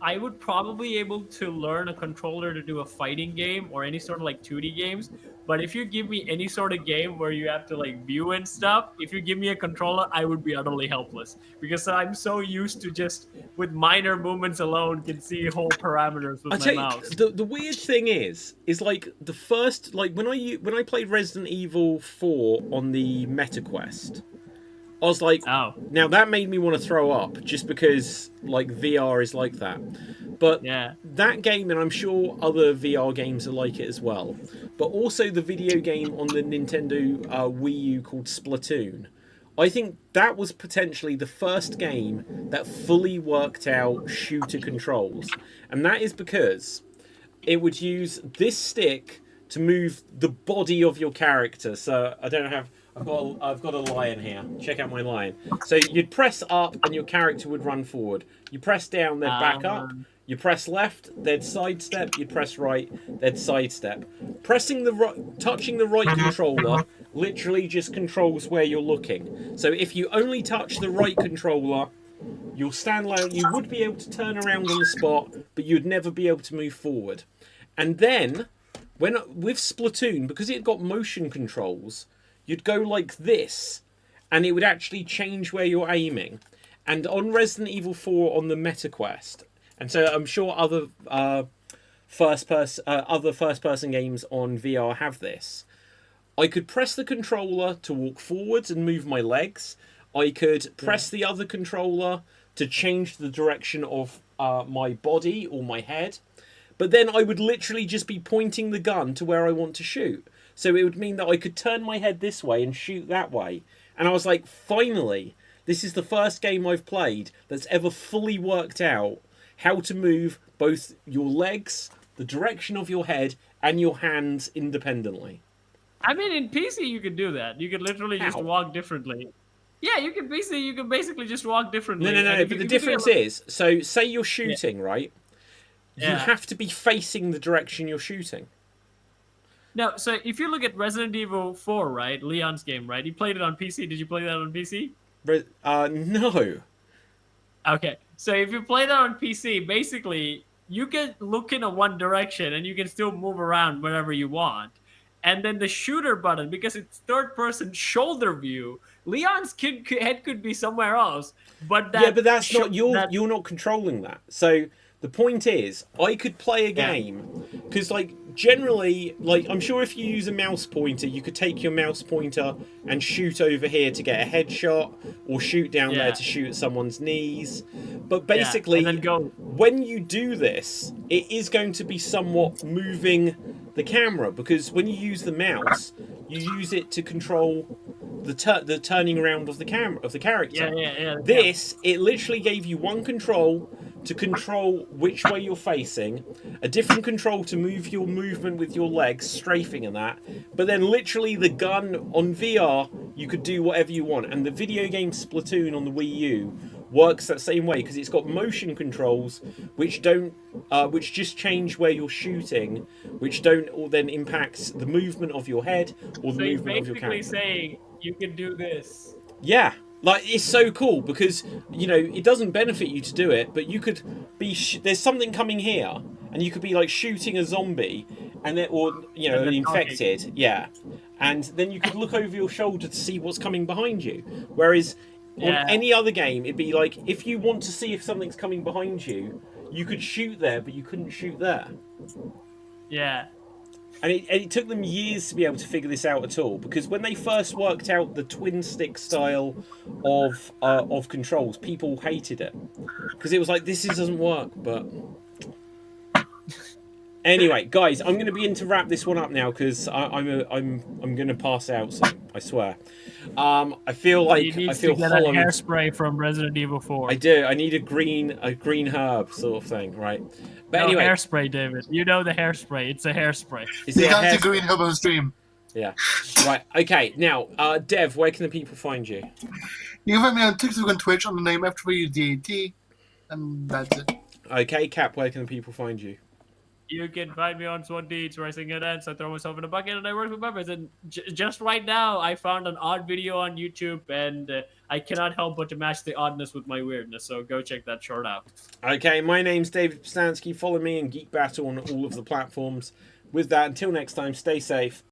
I would probably be able to learn a controller to do a fighting game or any sort of like 2D games. But if you give me any sort of game where you have to like view and stuff, if you give me a controller, I would be utterly helpless because I'm so used to just with minor movements alone can see whole parameters with my mouse. The weird thing is like the first, like when I played Resident Evil 4 on the MetaQuest, I was like, oh, now that made me want to throw up just because like VR is like that. But yeah, that game, and I'm sure other VR games are like it as well, but also the video game on the Nintendo Wii U called Splatoon, I think that was potentially the first game that fully worked out shooter controls. And that is because it would use this stick to move the body of your character. So I don't have... I've got a lion here. Check out my lion. So you'd press up and your character would run forward. You press down, they'd back up. You press left, they'd sidestep. You press right, they'd sidestep. Touching the right controller literally just controls where you're looking. So if you only touch the right controller, you'll stand low. You would be able to turn around on the spot, but you'd never be able to move forward. And then, with Splatoon, because it got motion controls, you'd go like this, and it would actually change where you're aiming. And on Resident Evil 4 on the MetaQuest, and so I'm sure other first-person games on VR have this, I could press the controller to walk forwards and move my legs. I could press the other controller to change the direction of my body or my head. But then I would literally just be pointing the gun to where I want to shoot. So it would mean that I could turn my head this way and shoot that way. And I was like, finally, this is the first game I've played that's ever fully worked out how to move both your legs, the direction of your head, and your hands independently. I mean, in PC, you could do that. You could literally just walk differently. Yeah, you can basically just walk differently. No. But the difference is, so say you're shooting, right? You Yeah. have to be facing the direction you're shooting. No, so if you look at Resident Evil 4, right? Leon's game, right? You played it on PC. Did you play that on PC? No. Okay, so if you play that on PC, basically, you can look in a one direction and you can still move around wherever you want. And then the shooter button, because it's third-person shoulder view, Leon's head could be somewhere else. But that but that's not you're not controlling that. So the point is, I could play a game because, like, generally, like, I'm sure if you use a mouse pointer, you could take your mouse pointer and shoot over here to get a headshot, or shoot down there to shoot at someone's knees. But basically, and then go. When you do this, it is going to be somewhat moving the camera, because when you use the mouse, you use it to control the turning around of the character. This, it literally gave you one control to control which way you're facing, a different control to move your movement with your legs, strafing and that, but then literally the gun on VR, you could do whatever you want. And the video game Splatoon on the Wii U works that same way, because it's got motion controls which don't which just change where you're shooting, which don't or then impacts the movement of your head or the movement of your character. Basically saying you can do this. Yeah, like, it's so cool because, you know, it doesn't benefit you to do it, but you could be there's something coming here, and you could be like shooting a zombie, and then, or, you know, an infected, and then you could look over your shoulder to see what's coming behind you. Whereas on any other game, it'd be like, if you want to see if something's coming behind you, you could shoot there, but you couldn't shoot there. Yeah. And it took them years to be able to figure this out at all, because when they first worked out the twin stick style of controls, people hated it because it was like, this doesn't work. But anyway, guys, I'm going to begin to wrap this one up now because I'm going to pass out soon. I swear. I feel like I feel to get hollow. a hairspray from Resident Evil 4. I do. I need a green herb sort of thing, right? But anyway, hairspray, David. You know the hairspray. It's a hairspray. You got the green herb on stream. Yeah. Right. Okay. Now, Dev, where can the people find you? You can find me on TikTok and Twitch on the name F3DAT, and that's it. Okay, Cap, where can the people find you? You can find me on SWAT Deeds, where I sing and dance, I throw myself in a bucket, and I work with members. And just right now, I found an odd video on YouTube, and I cannot help but to match the oddness with my weirdness. So go check that short out. Okay, my name's David Pstansky. Follow me in Geek Battle on all of the platforms. With that, until next time, stay safe